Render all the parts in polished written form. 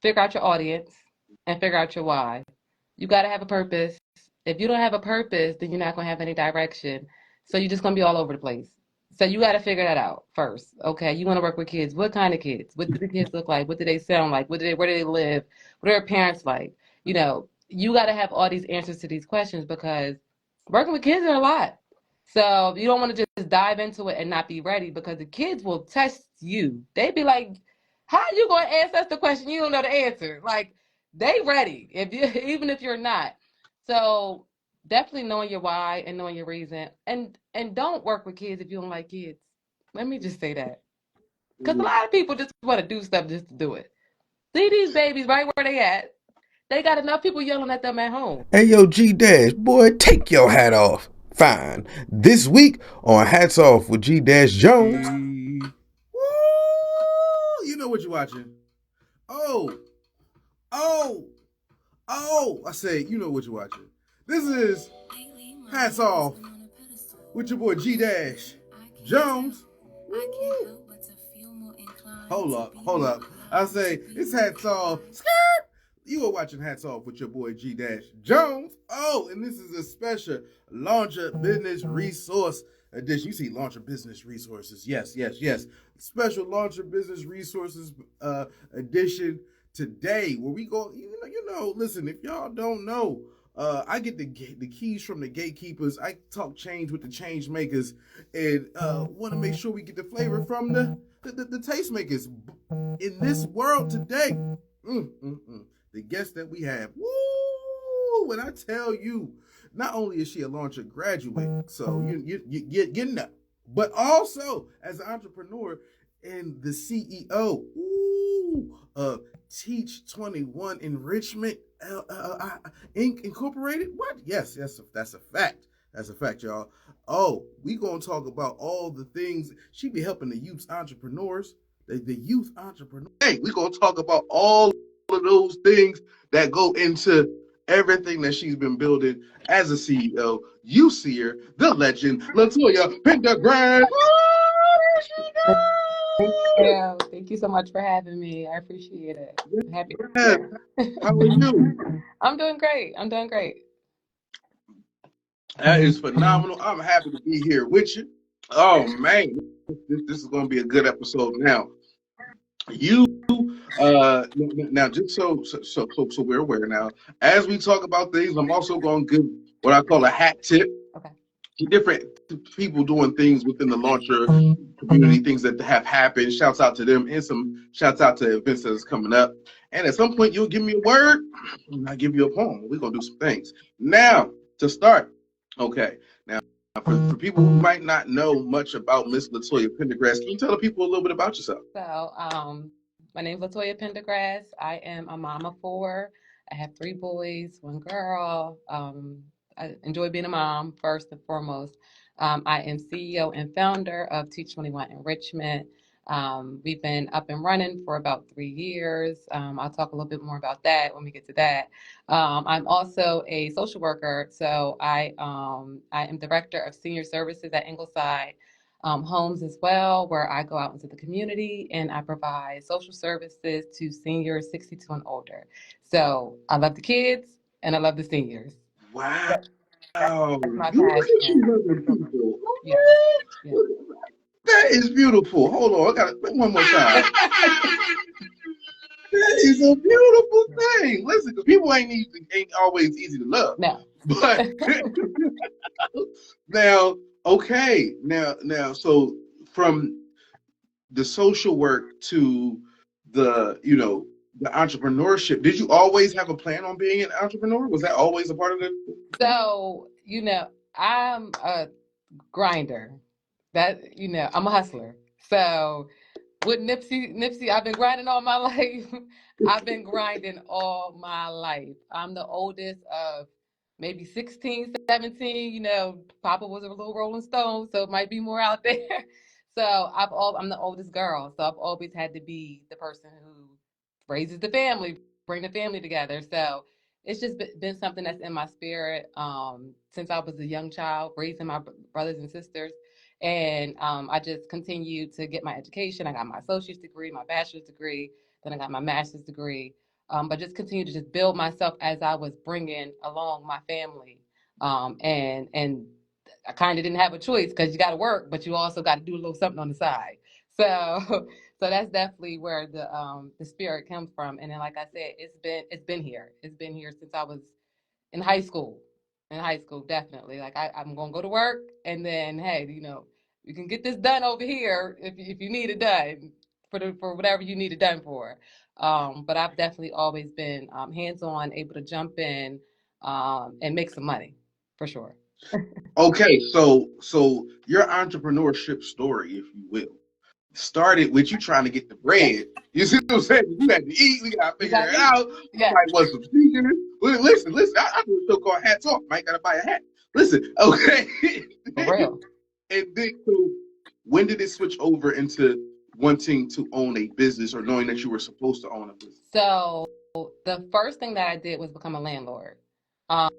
figure out your audience, and figure out your why. You got to have a purpose. If you don't have a purpose, then you're not going to have any direction. So you're just going to be all over the place. So you got to figure that out first. Okay, you want to work with kids. What kind of kids? What do the kids look like? What do they sound like? Where do they live? What are their parents like? You got to have all these answers to these questions because working with kids are a lot. So you don't want to just dive into it and not be ready because the kids will test you. They be like, "How you going to ask us the question you don't know the answer?" Like they ready if you even if you're not. So definitely knowing your why and knowing your reason, and don't work with kids if you don't like kids. Let me just say that because a lot of people just want to do stuff just to do it. See these babies right where they at. They got enough people yelling at them at home. Hey yo, G Dash, boy, take your hat off. Fine. This week on Hats Off with G Dash Jones. Woo! You know what you're watching. Oh, oh, I say, you know what you're watching. This is Hats Off with your boy G Dash Jones. Woo! Hold up. I say, it's Hats Off. Skirt! You are watching Hats Off with your boy G Dash Jones. Oh, and this is a special Launcher Business Resource edition. You see Launcher Business Resources. Yes. Special Launcher Business Resources edition today where we go, listen, if y'all don't know, I get the keys from the gatekeepers. I talk change with the change makers, and want to make sure we get the flavor from the tastemakers in this world today. The guest that we have, woo! When I tell you, not only is she a launcher graduate, so you getting up, but also as an entrepreneur and the CEO, of Teach21 Enrichment Inc. Incorporated. What? Yes, that's a fact. That's a fact, y'all. Oh, we gonna talk about all the things she be helping the youth entrepreneurs, the youth entrepreneurs. Hey, we gonna talk about all of those things that go into everything that she's been building as a CEO. You see her, the legend, Latoya Pendergrass. Thank you so much for having me. I appreciate it. I'm happy to be Yes. here. How are you? I'm doing great. I'm doing great. That is phenomenal. I'm happy to be here with you. Oh man, this is going to be a good episode. Now, you now just so we're aware now, as we talk about things, I'm also going to give what I call a hat tip Okay. to different people doing things within the launcher community, things that have happened. Shouts out to them, and some shouts out to events that's coming up. And at some point, you'll give me a word, and I'll give you a poem. We're going to do some things. Now, to start, okay. Now, for people who might not know much about Miss Latoya Pendergrass, can you tell the people a little bit about yourself? So, my name is Latoya Pendergrass. I am a mom of four. I have three boys, one girl. I enjoy being a mom first and foremost. I am CEO and founder of Teach21 Enrichment. We've been up and running for about 3 years. I'll talk a little bit more about that when we get to that. I'm also a social worker, so I am director of senior services at Ingleside homes as well, where I go out into the community and I provide social services to seniors 62 and older. So I love the kids and I love the seniors. Wow. That- That's my You look at you, passion. loving people. Yeah, yeah. That is beautiful. Hold on, I got it one more time. That is a beautiful thing. Listen, because people ain't always easy to love. No. But now, okay, so from the social work to the entrepreneurship, did you always have a plan on being an entrepreneur? Was that always a part of it? So, I'm a grinder. I'm a hustler. So with Nipsey, I've been grinding all my life. I've been grinding all my life. I'm the oldest of maybe 16, 17. Papa was a little Rolling Stone, so it might be more out there. So I'm the oldest girl, so I've always had to be the person who raises the family, bring the family together. So it's just been something that's in my spirit since I was a young child, raising my brothers and sisters. And I just continued to get my education. I got my associate's degree, my bachelor's degree, then I got my master's degree. but just continue to just build myself as I was bringing along my family. And I kind of didn't have a choice because you got to work, but you also got to do a little something on the side. So, so that's definitely where the spirit comes from. And then, like I said, it's been here. It's been here since I was in high school. In high school, definitely. Like I'm gonna go to work, and then hey, you can get this done over here if you need it done for whatever you need it done for. But I've definitely always been hands on, able to jump in and make some money for sure. Okay, so your entrepreneurship story, if you will, started with you trying to get the Yes, bread. You see what I'm saying? You had to eat. We got to you figure got it me. out. Yes, Like, what some sneakers? Listen. I do a show called Hats Off. Might gotta buy a hat. Listen, okay. for real. And then, so when did it switch over into wanting to own a business or knowing that you were supposed to own a business? So the first thing that I did was become a landlord. Um,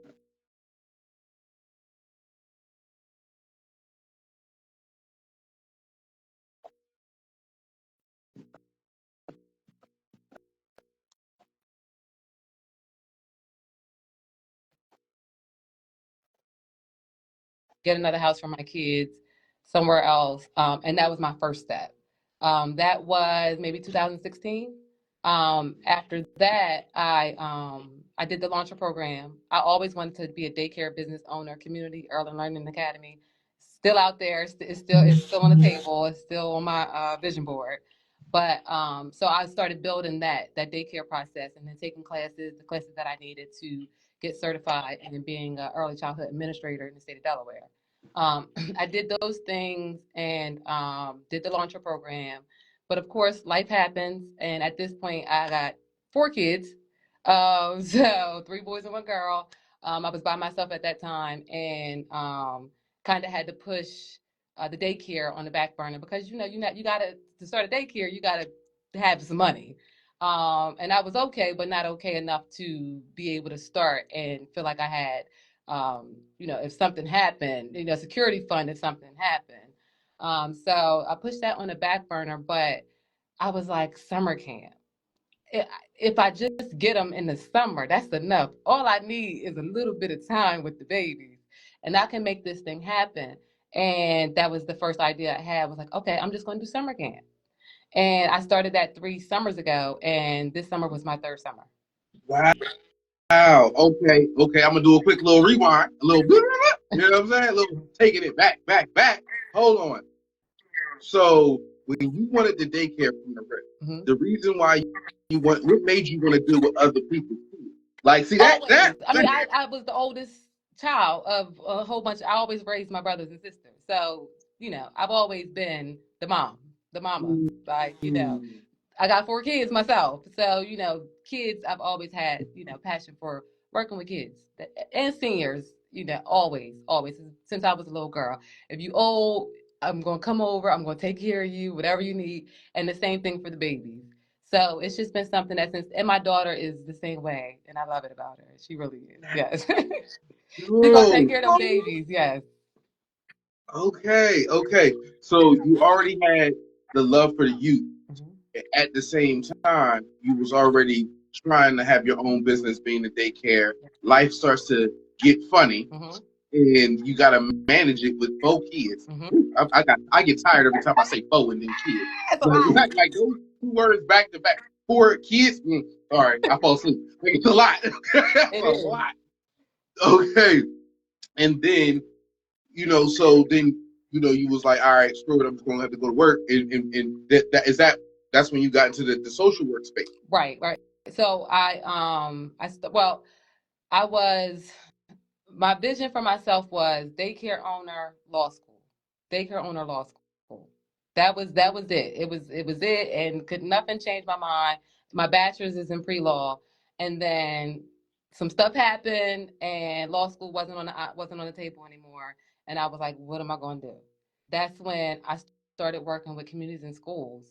get another house for my kids somewhere else. And that was my first step. That was maybe 2016. After that, I did the launcher program. I always wanted to be a daycare business owner, community early learning academy. Still out there. It's still on the table. It's still on my vision board. But so I started building that daycare process and then taking the classes that I needed to get certified and then being an early childhood administrator in the state of Delaware. I did those things and did the launcher program. But of course, life happens. And at this point, I got 4 kids. So 3 boys and 1 girl. I was by myself at that time and kind of had to push the daycare on the back burner because you gotta to start a daycare, you gotta have some money. And I was okay, but not okay enough to be able to start and feel like I had if something happened, security fund if something happened. So I pushed that on the back burner, but I was like, summer camp. If I just get them in the summer, that's enough. All I need is a little bit of time with the babies, and I can make this thing happen. And that was the first idea I had was like, okay, I'm just going to do summer camp. And I started that 3 summers ago, and this summer was my third summer. Wow. Okay. I'm gonna do a quick little rewind, a little, you know what I'm saying? A little taking it back. Hold on. So when you wanted the daycare from Mhm. the reason why what made you want to deal with other people? Like, see Always. I mean, I was the oldest child of a whole bunch. I always raised my brothers and sisters. So, I've always been the mama. Like, I got 4 kids myself. So, kids, I've always had, passion for working with kids and seniors, always, since I was a little girl. If you old, I'm going to come over, I'm going to take care of you, whatever you need. And the same thing for the babies. So it's just been something and my daughter is the same way. And I love it about her. She really is. Yes. She's going to take No. care of them babies. Yes. Okay. So you already had the love for the youth. Hmm. At the same time, you was already trying to have your own business, being a daycare. Life starts to get funny, Hmm. and you got to manage it with 4 kids. Hmm. I get tired every time I say four and then kids. That's a lot. Like those 2 words back to back. 4 kids. All right, I fall asleep. Like, it's a lot. It's It a is. lot. Okay, and then so then you was like, all right, screw it, I'm just gonna have to go to work, and that's when you got into the social work space. Right. So well, I was my vision for myself was daycare owner, law school. Daycare owner, law school. That was it. It was it, and could nothing change my mind. My bachelor's is in pre-law, and then some stuff happened, and law school wasn't on the table anymore. And I was like, what am I going to do? That's when I started working with communities and schools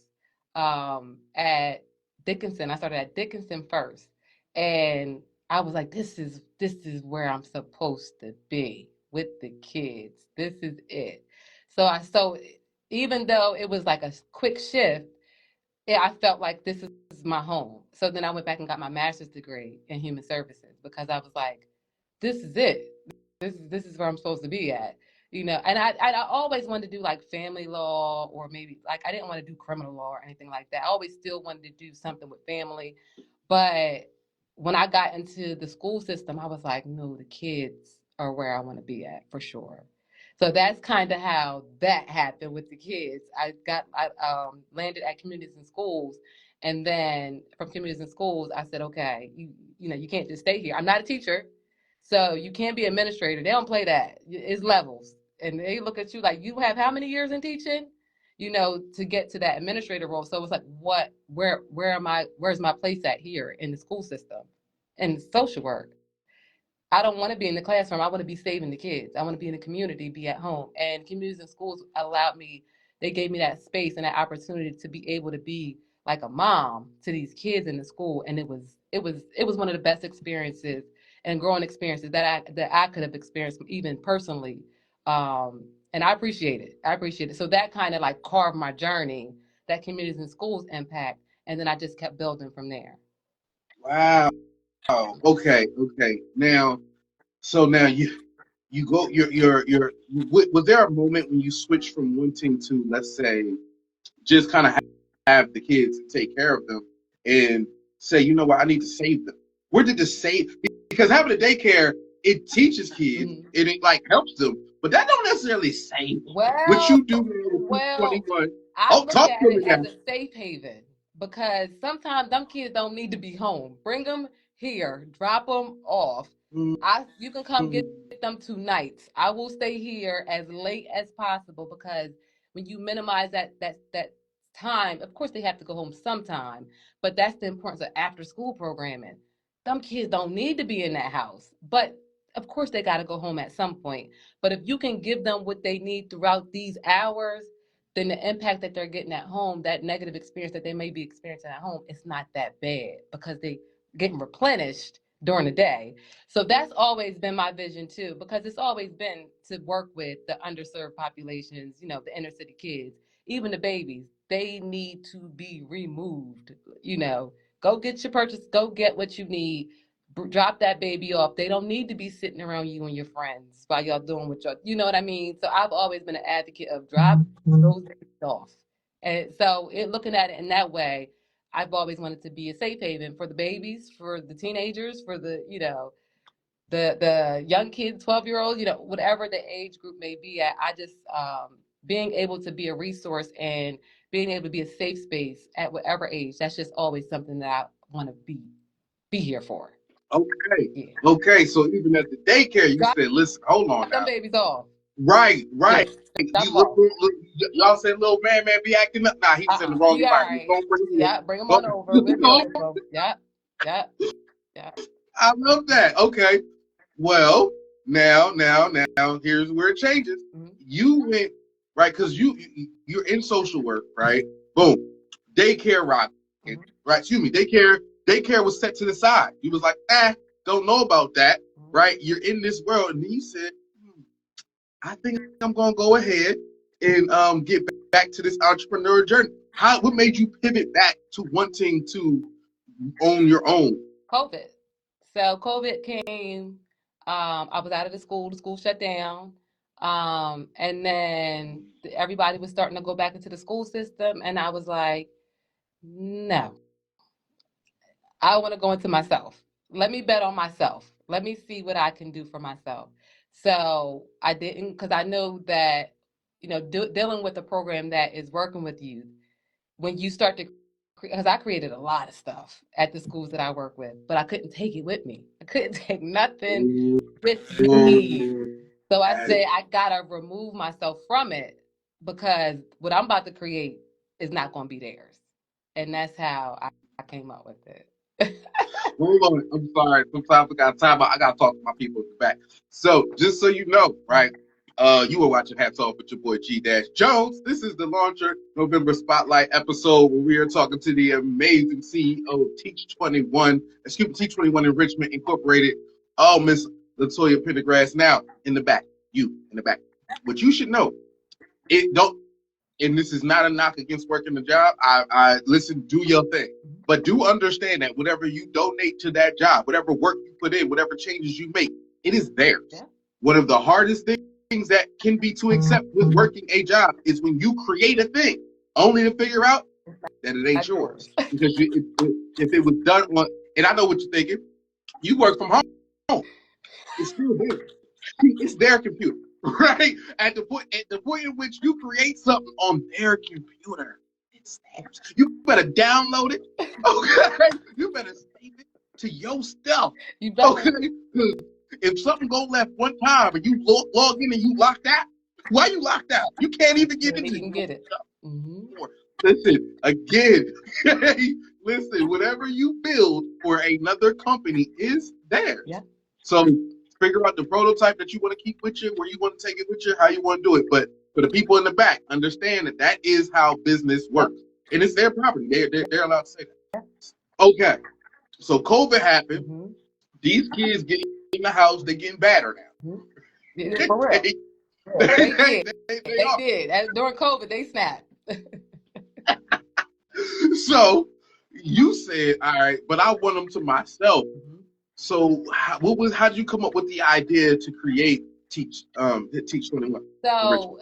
at Dickinson. I started at Dickinson first, and I was like, this is where I'm supposed to be with the kids. This is it. So even though it was like a quick shift, I felt like this is was my home. So then I went back and got my master's degree in human services because I was like, this is it. This is where I'm supposed to be at. And I always wanted to do like family law, or maybe like I didn't want to do criminal law or anything like that. I always still wanted to do something with family. But when I got into the school system, I was like, no, the kids are where I want to be at for sure. So that's kind of how that happened with the kids. I landed at communities and schools, and then from communities and schools, I said, okay, you can't just stay here. I'm not a teacher, so you can't be administrator. They don't play that. It's levels, and they look at you like you have how many years in teaching, to get to that administrator role. So it's like, where am I? Where's my place at here in the school system, in social work? I don't want to be in the classroom. I want to be saving the kids. I want to be in the community, be at home. And communities and schools they gave me that space and that opportunity to be able to be like a mom to these kids in the school. And it was one of the best experiences and growing experiences that I could have experienced even personally. And I appreciate it. I appreciate it. So that kind of like carved my journey, that communities and schools impact. And then I just kept building from there. Wow. Okay. Now, so now you go. Was there a moment when you switched from wanting to, let's say, just kind of have the kids and take care of them, and say, you know what, I need to save them? Where did the save? Because having a daycare, it teaches kids, and it like helps them, but that don't necessarily save them. What you do with Teach21? I look at it as a safe haven, because sometimes them kids don't need to be home. Bring them here, drop them off. You can come get them 2 nights. I will stay here as late as possible, because when you minimize that time, of course they have to go home sometime, but that's the importance of after school programming. Them kids don't need to be in that house, but of course they got to go home at some point. But if you can give them what they need throughout these hours, then the impact that they're getting at home, that negative experience that they may be experiencing at home, it's not that bad, because they getting replenished during the day. So that's always been my vision too, because it's always been to work with the underserved populations, the inner city kids, even the babies. They need to be removed. Go get your purchase, go get what you need, drop that baby off. They don't need to be sitting around you and your friends while y'all doing what y'all, you know what I mean? So I've always been an advocate of drop those babies off. And so looking at it in that way, I've always wanted to be a safe haven for the babies, for the teenagers, for the young kids, 12-year-olds, whatever the age group may be at. I just being able to be a resource and being able to be a safe space at whatever age. That's just always something that I want to be here for. Okay. Yeah. Okay. So even at the daycare, you said, "Listen, hold on now." Some babies off. Right. Yeah, y'all said, "Little man, be acting up." Nah, he was in the wrong environment. Right. Bring him on over. Yeah. I love that. Okay. Well, now, here's where it changes. Mm-hmm. You went right, because you're in social work, right? Boom, daycare rock, mm-hmm. Right? Excuse me, daycare was set to the side. You was like, don't know about that, mm-hmm. Right? You're in this world, and then you said, I think I'm gonna go ahead and get back to this entrepreneur journey. What made you pivot back to wanting to own your own? COVID. So COVID came. I was out of the school shut down. And then everybody was starting to go back into the school system. And I was like, no, I want to go into myself. Let me bet on myself. Let me see what I can do for myself. So I didn't, because I know that, dealing with a program that is working with youth, when you start to, because I created a lot of stuff at the schools that I work with, but I couldn't take it with me. I couldn't take nothing with me. So I said, I gotta remove myself from it, because what I'm about to create is not going to be theirs. And that's how I came up with it. Hold on, I'm sorry. Sometimes I got time. I gotta talk to my people in the back. So just so you know, right? You were watching Hats Off with your boy G-Jones. This is the Launcher November Spotlight episode where we are talking to the amazing CEO of Teach21 Enrichment Incorporated. Oh, Miss Latoya Pendergrass. Now in the back, you in the back. What you should know, and this is not a knock against working the job. I listen, do your thing. But do understand that whatever you donate to that job, whatever work you put in, whatever changes you make, it is theirs. Yeah. One of the hardest things that can be to accept with working a job is when you create a thing, only to figure out that it ain't yours. Because if it was done on, and I know what you're thinking, you work from home. It's still there. It's their computer, right? At the point in which you create something on their computer, it's theirs. You better download it. Okay, you better save it to your stuff. You better. Okay, if something go left one time and you log in and you locked out, why you locked out? You can't even get into it. You can get it. Listen, again, listen, whatever you build for another company is theirs. Yeah. So figure out the prototype that you want to keep with you, where you want to take it with you, how you want to do it. But for the people in the back, understand that that is how business works. And it's their property. They're allowed to say that. Okay. So COVID happened. These kids get in the house, they're getting badder now. Yeah, for real. They did. During COVID, they snapped. So you said, all right, but I want them to myself. So how did you come up with the idea to create Teach21? So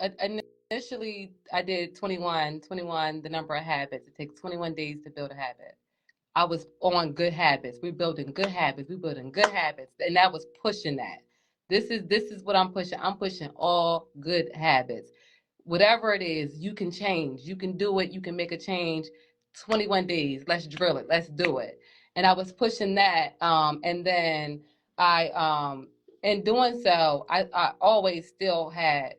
initially I did 21, the number of habits. It takes 21 days to build a habit. I was on good habits. We're building good habits. And that was pushing that. This is what I'm pushing. I'm pushing all good habits. Whatever it is, you can change. You can do it. You can make a change. 21 days. Let's drill it. Let's do it. And I was pushing that. And then in doing so, I always still had,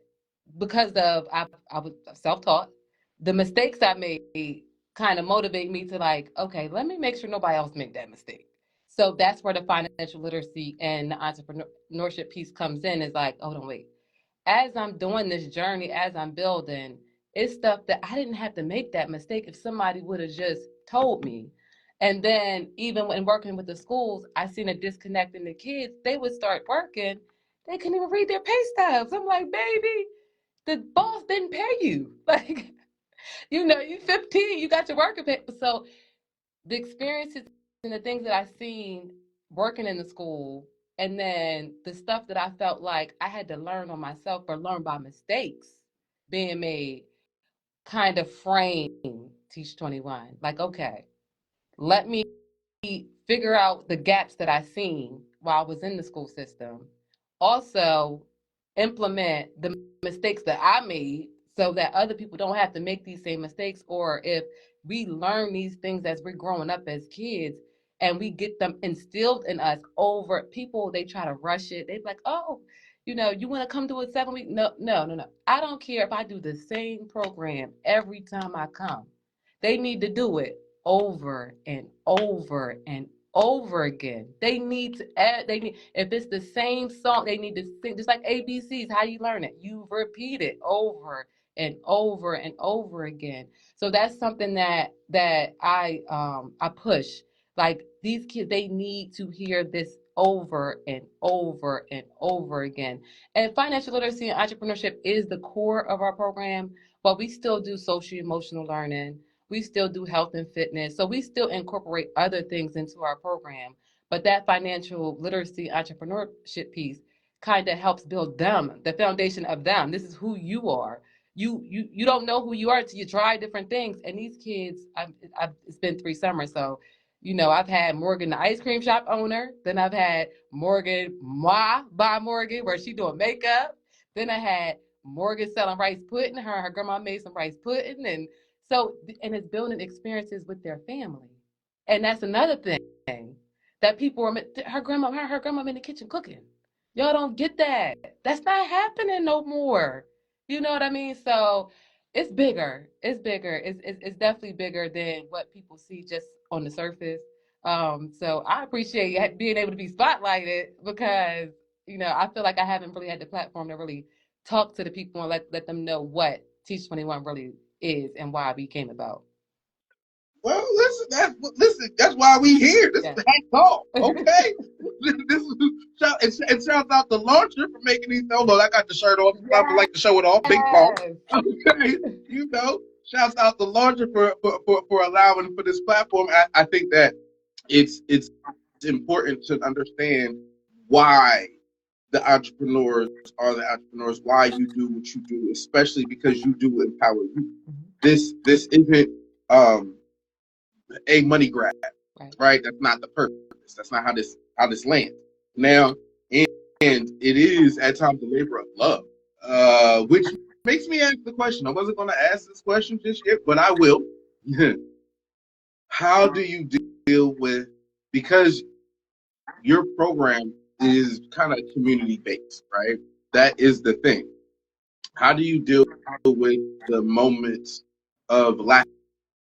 because of I was self-taught, the mistakes I made kind of motivate me to like, okay, let me make sure nobody else make that mistake. So that's where the financial literacy and the entrepreneurship piece comes in. Is like, oh, don't wait. As I'm doing this journey, as I'm building, it's stuff that I didn't have to make that mistake if somebody would have just told me. And then even when working with the schools, I seen a disconnect in the kids. They would start working. They couldn't even read their pay stubs. I'm like, baby, the boss didn't pay you. Like, you 15, you got your working paper. So the experiences and the things that I've seen working in the school, and then the stuff that I felt like I had to learn on myself or learn by mistakes being made, kind of frame Teach21. Like, okay, let me figure out the gaps that I seen while I was in the school system. Also, implement the mistakes that I made so that other people don't have to make these same mistakes. Or if we learn these things as we're growing up as kids and we get them instilled in us over people, they try to rush it. They're like, oh, you want to come do a 7 week? No. I don't care if I do the same program every time I come. They need to do it over and over and over again. They need to add, if it's the same song, they need to sing, just like ABCs. How you learn it? You repeat it over and over and over again. So that's something that I push. Like, these kids, they need to hear this over and over and over again. And financial literacy and entrepreneurship is the core of our program, but we still do social emotional learning. We still do health and fitness. So we still incorporate other things into our program. But that financial literacy entrepreneurship piece kind of helps build them, the foundation of them. This is who you are. You don't know who you are until you try different things. And these kids, it's been 3 summers, so I've had Morgan, the ice cream shop owner. Then I've had Morgan, Ma by Morgan, where she doing makeup. Then I had Morgan selling rice pudding. Her grandma made some rice pudding, and it's building experiences with their family. And that's another thing that people are. Her grandma in the kitchen cooking. Y'all don't get that. That's not happening no more. You know what I mean? So it's bigger. It's definitely bigger than what people see just on the surface. So I appreciate being able to be spotlighted, because I feel like I haven't really had the platform to really talk to the people and let them know what Teach21 really is and why we came about. Well, listen. That's why we here. This Yeah. is the Hat Talk, okay? This is and shouts out to Launcher for making these. Hold on, I got the shirt on. I would like to show it off. Big ball. Okay, you know. Shouts out to Launcher for allowing for this platform. I think that it's important to understand why the entrepreneurs are the entrepreneurs, why you do what you do, especially because you do empower you. This isn't a money grab, right? That's not the purpose. That's not how this lands. Now, and it is at times a labor of love, which makes me ask the question. I wasn't going to ask this question just yet, but I will. How do you deal with, because your program is kind of community based, right? That is the thing. How do you deal with the moments of lack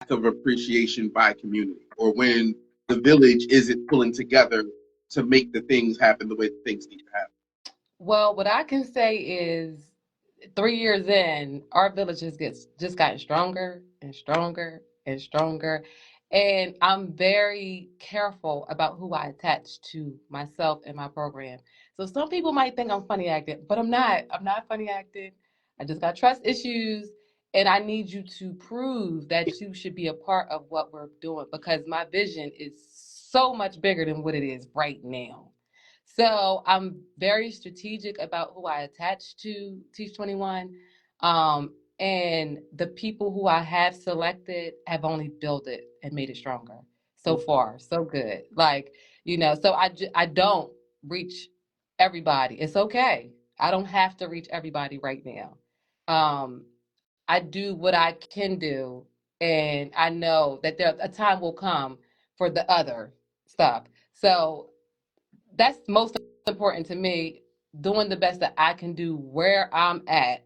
of appreciation by community, or when the village isn't pulling together to make the things happen the way things need to happen? Well, what I can say is 3 years in, our village just gotten stronger and stronger and stronger. And I'm very careful about who I attach to myself and my program. So some people might think I'm funny acting, but I'm not. I'm not funny acting. I just got trust issues. And I need you to prove that you should be a part of what we're doing, because my vision is so much bigger than what it is right now. So I'm very strategic about who I attach to Teach21. And the people who I have selected have only built it and made it stronger. So far, so good. Like, so I don't reach everybody. It's okay. I don't have to reach everybody right now. I do what I can do, and I know that a time will come for the other stuff. So that's most important to me, doing the best that I can do where I'm at,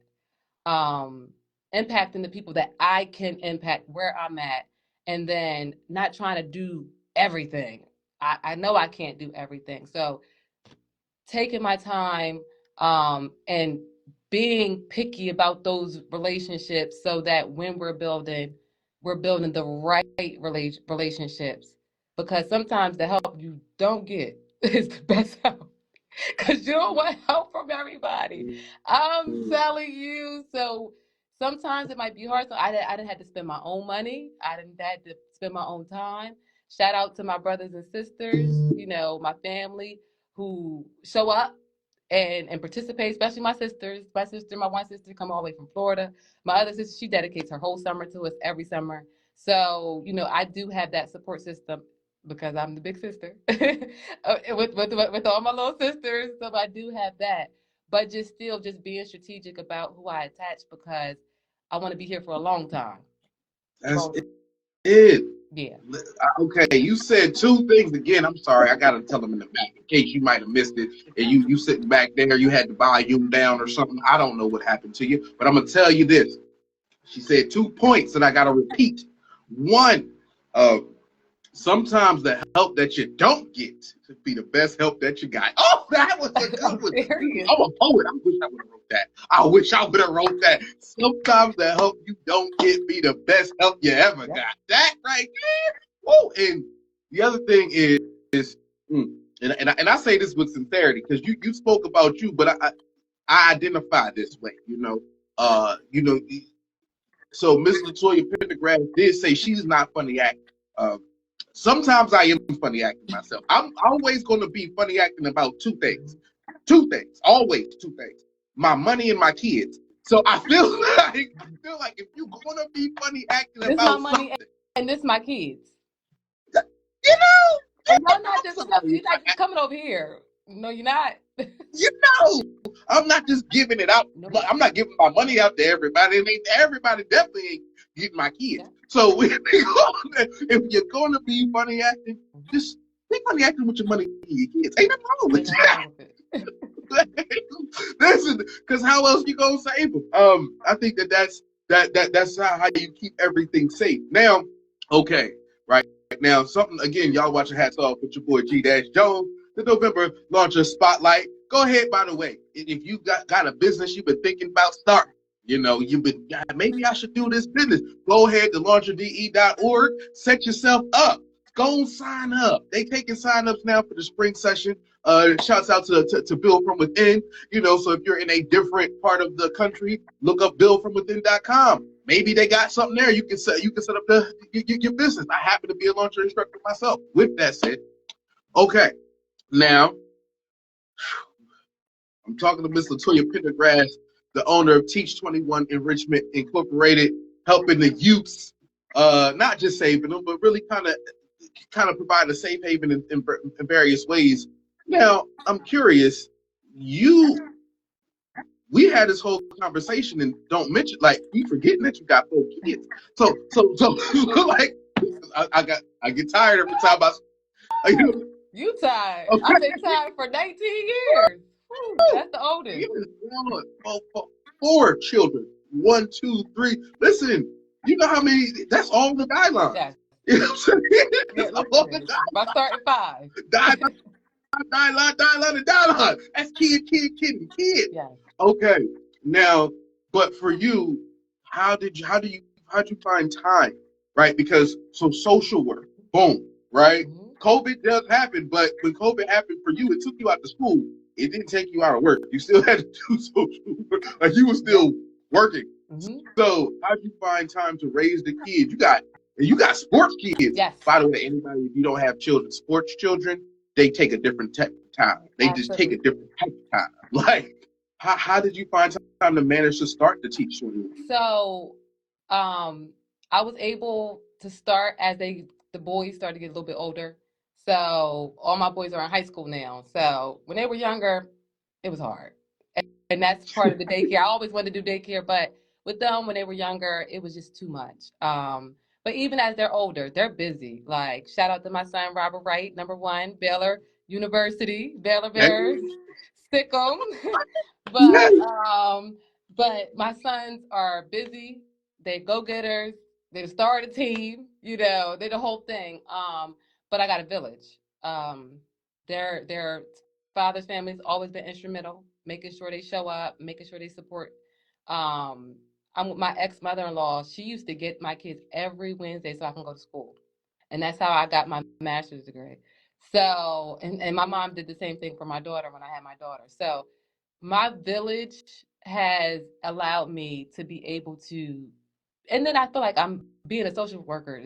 impacting the people that I can impact where I'm at, and then not trying to do everything. I know I can't do everything. So taking my time, and being picky about those relationships, so that when we're building the right relationships, because sometimes the help you don't get is the best help, because you don't want help from everybody. I'm telling you. So sometimes it might be hard. So I didn't have to spend my own money. I didn't have to spend my own time. Shout out to my brothers and sisters, my family, who show up and participate, especially my sisters. My one sister come all the way from Florida. My other sister, she dedicates her whole summer to us every summer. So, I do have that support system because I'm the big sister with all my little sisters. So I do have that. But just being strategic about who I attach, because I want to be here for a long time. That's it. Yeah. Okay, you said two things again. I'm sorry, I gotta tell them in the back in case you might have missed it. And you sitting back there, you had the volume down or something. I don't know what happened to you, but I'm gonna tell you this. She said 2 points that I gotta repeat. One, sometimes the help that you don't get to be the best help that you got. Oh, that was a good one. I'm a poet. I wish I would have wrote that. Sometimes the help you don't get be the best help you ever got. That right there. Oh, and the other thing is and I say this with sincerity, because you spoke about you, but I identify this way, So Miss Latoya Pendergrass did say she's not funny acting. Sometimes I am funny acting myself. I'm always going to be funny acting about two things, always two things: my money and my kids. So I feel like if you're going to be funny acting this about my money something, and this my kids. And you're not just coming over here. No, you're not. I'm not just giving it out. No. I'm not giving my money out to everybody. And everybody definitely ain't getting my kids. Yeah. So if you're going to be funny acting, just be funny acting with your money and your kids. Ain't nothing wrong with that. Listen, because how else you gonna save them? I think that's how you keep everything safe. Now, okay, right now, something again, y'all watching Hats Off with your boy G-Jones. The November Launcher Spotlight. Go ahead, by the way, if you got a business you've been thinking about starting, You know, maybe I should do this business. Go ahead to launcherde.org, set yourself up. Go and sign up. They taking sign-ups now for the spring session. Shouts out to Build From Within. You know, so if you're in a different part of the country, look up buildfromwithin.com. Maybe they got something there. You can set up your business. I happen to be a launcher instructor myself. With that said, okay, now I'm talking to Miss Latoya Pendergrass, the owner of Teach21 Enrichment Incorporated, helping the youths, not just saving them, but really kind of provide a safe haven in various ways. Now, I'm curious, we had this whole conversation and don't mention, like, we forgetting that you got 4 kids. So like, I get tired every time You tired. Okay. I've been tired for 19 years. That's the oldest. 4 children. 1, 2, 3. Listen, you know how many? That's all the guidelines. Yes. You know what I'm saying? Yeah, listen, by starting 5. Die. That's kid. Yes. Okay. Now, but for you, how did you find time? Right? Because social work, boom, right? Mm-hmm. COVID does happen, but when COVID happened for you, it took you out of school. It didn't take you out of work. You still had to do social work. Like, you were still working. Mm-hmm. So how'd you find time to raise the kids? You got sports kids. Yes. By the way, anybody, if you don't have children, sports children, they take a different type of time. They Absolutely. just take a different type of time. Like, how did you find time to manage to start the Teach21? So, I was able to start as the boys started to get a little bit older. So all my boys are in high school now. So when they were younger, it was hard. And that's part of the daycare. I always wanted to do daycare, but with them when they were younger, it was just too much. But even as they're older, they're busy. Like, shout out to my son, Robert Wright, #1, Baylor University, Baylor Bears, stick 'em. But my sons are busy. They go-getters. They start a team. You know, they're the whole thing. But I got a village. Their father's family's always been instrumental, making sure they show up, making sure they support. I'm with my ex-mother-in-law. She used to get my kids every Wednesday so I can go to school. And that's how I got my master's degree. So, and my mom did the same thing for my daughter when I had my daughter. So my village has allowed me to be able to, and then I feel like I'm being a social worker.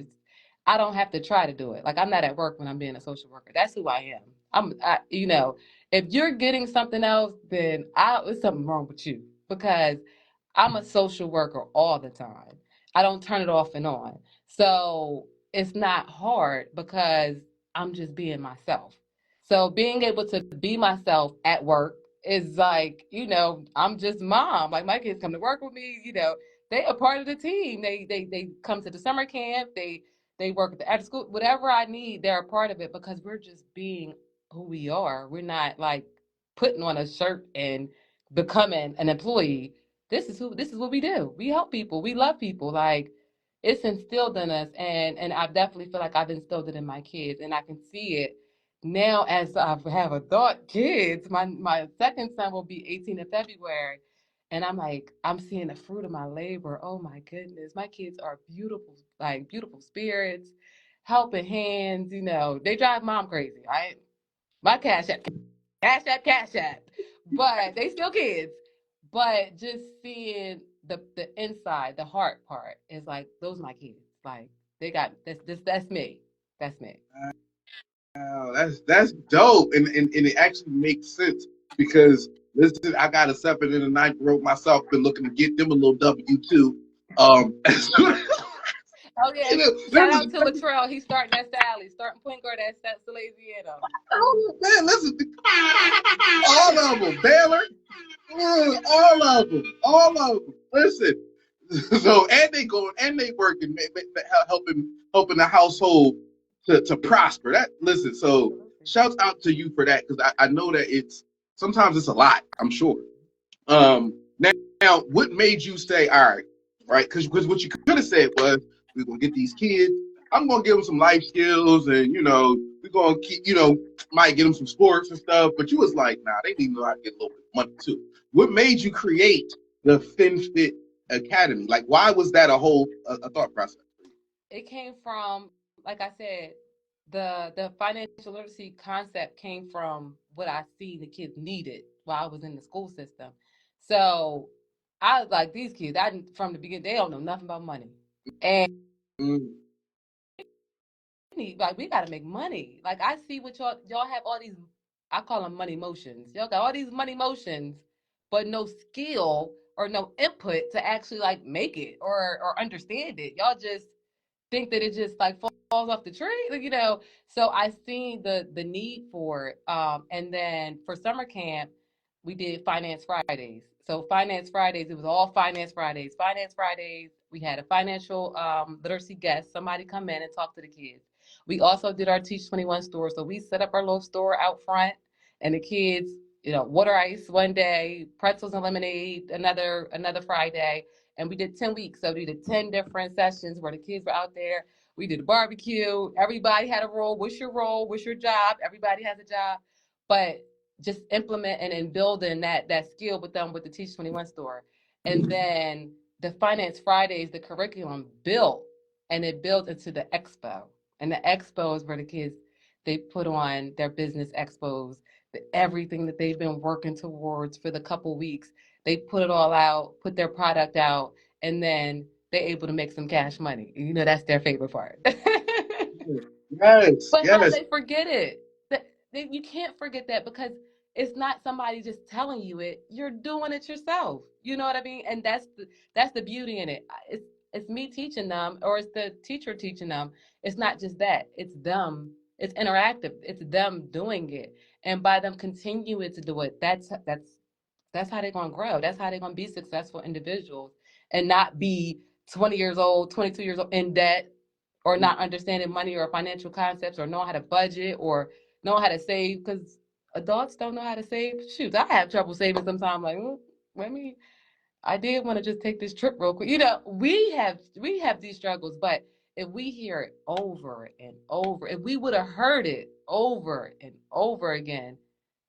I don't have to try to do it. Like, I'm not at work when I'm being a social worker. That's who I am. You know, if you're getting something else, then there's something wrong with you, because I'm a social worker all the time. I don't turn it off and on. So it's not hard because I'm just being myself. So being able to be myself at work is like, you know, I'm just mom. Like, my kids come to work with me, you know, they are part of the team. They come to the summer camp, they work at the after school, whatever I need, they're a part of it, because we're just being who we are. We're not like putting on a shirt and becoming an employee. This is what we do. We help people. We love people. Like, it's instilled in us, and I definitely feel like I've instilled it in my kids, and I can see it now as I have adult kids. My second son will be 18 in February, and I'm like, I'm seeing the fruit of my labor. Oh my goodness, my kids are beautiful, like beautiful spirits, helping hands. You know, they drive mom crazy. Right? My cash app, but they still kids. But just seeing the inside, the heart part is like, those are my kids. Like, they got this. That's me. That's me. Wow, that's dope, and it actually makes sense, because listen, I got a 7 and a 9-year-old myself, been looking to get them a little W2. Oh yeah, shout out to Latrell. He's starting at Sally, starting point guard at Salesiano. Oh man, listen, all of them, Baylor, all of them. Listen, so and they working, helping the household to prosper. Listen, so shouts out to you for that, because I know that sometimes it's a lot, I'm sure. Now, what made you say, all right? Because what you could have said was, we're gonna get these kids. I'm gonna give them some life skills, and we're gonna keep, might get them some sports and stuff. But you was like, nah, they need to know how to get a little bit of money too. What made you create the FinFit Academy? Like, why was that a whole a thought process? It came from, like I said, the financial literacy concept came from what I see the kids needed while I was in the school system. So I was like, these kids, I from the beginning, they don't know nothing about money. And Mm. like we gotta make money. Like I see what y'all have all these, I call them money motions. Y'all got all these money motions, but no skill or no input to actually like make it or understand it. Y'all just think that it just like falls off the tree, like, So I seen the need for it. And then for summer camp, we did Finance Fridays. So Finance Fridays, it was all Finance Fridays. Finance Fridays, we had a financial literacy guest, somebody come in and talk to the kids. We also did our Teach21 store. So we set up our little store out front, and the kids, water ice one day, pretzels and lemonade another Friday, and we did 10 weeks. So we did 10 different sessions where the kids were out there. We did a barbecue. Everybody had a role. What's your role? What's your job? Everybody has a job. But just implementing and building that skill with them with the Teach21 store. And then the Finance Fridays, the curriculum built, and it built into the expo. And the expo is where the kids, they put on their business expos, everything that they've been working towards for the couple weeks. They put it all out, put their product out, and then they're able to make some cash money. That's their favorite part. Yes, But how do yes. they forget it? You can't forget that because it's not somebody just telling you it. You're doing it yourself. You know what I mean? And that's the beauty in it. It's me teaching them, or it's the teacher teaching them. It's not just that. It's them. It's interactive. It's them doing it, and by them continuing to do it, that's how they're gonna grow. That's how they're gonna be successful individuals, and not be 20 years old, 22 years old in debt, or not understanding money or financial concepts, or knowing how to budget or know how to save. Because adults don't know how to save. Shoot, I have trouble saving sometimes. Like, let me. I did want to just take this trip real quick. We have these struggles, but if we hear it over and over, if we would have heard it over and over again,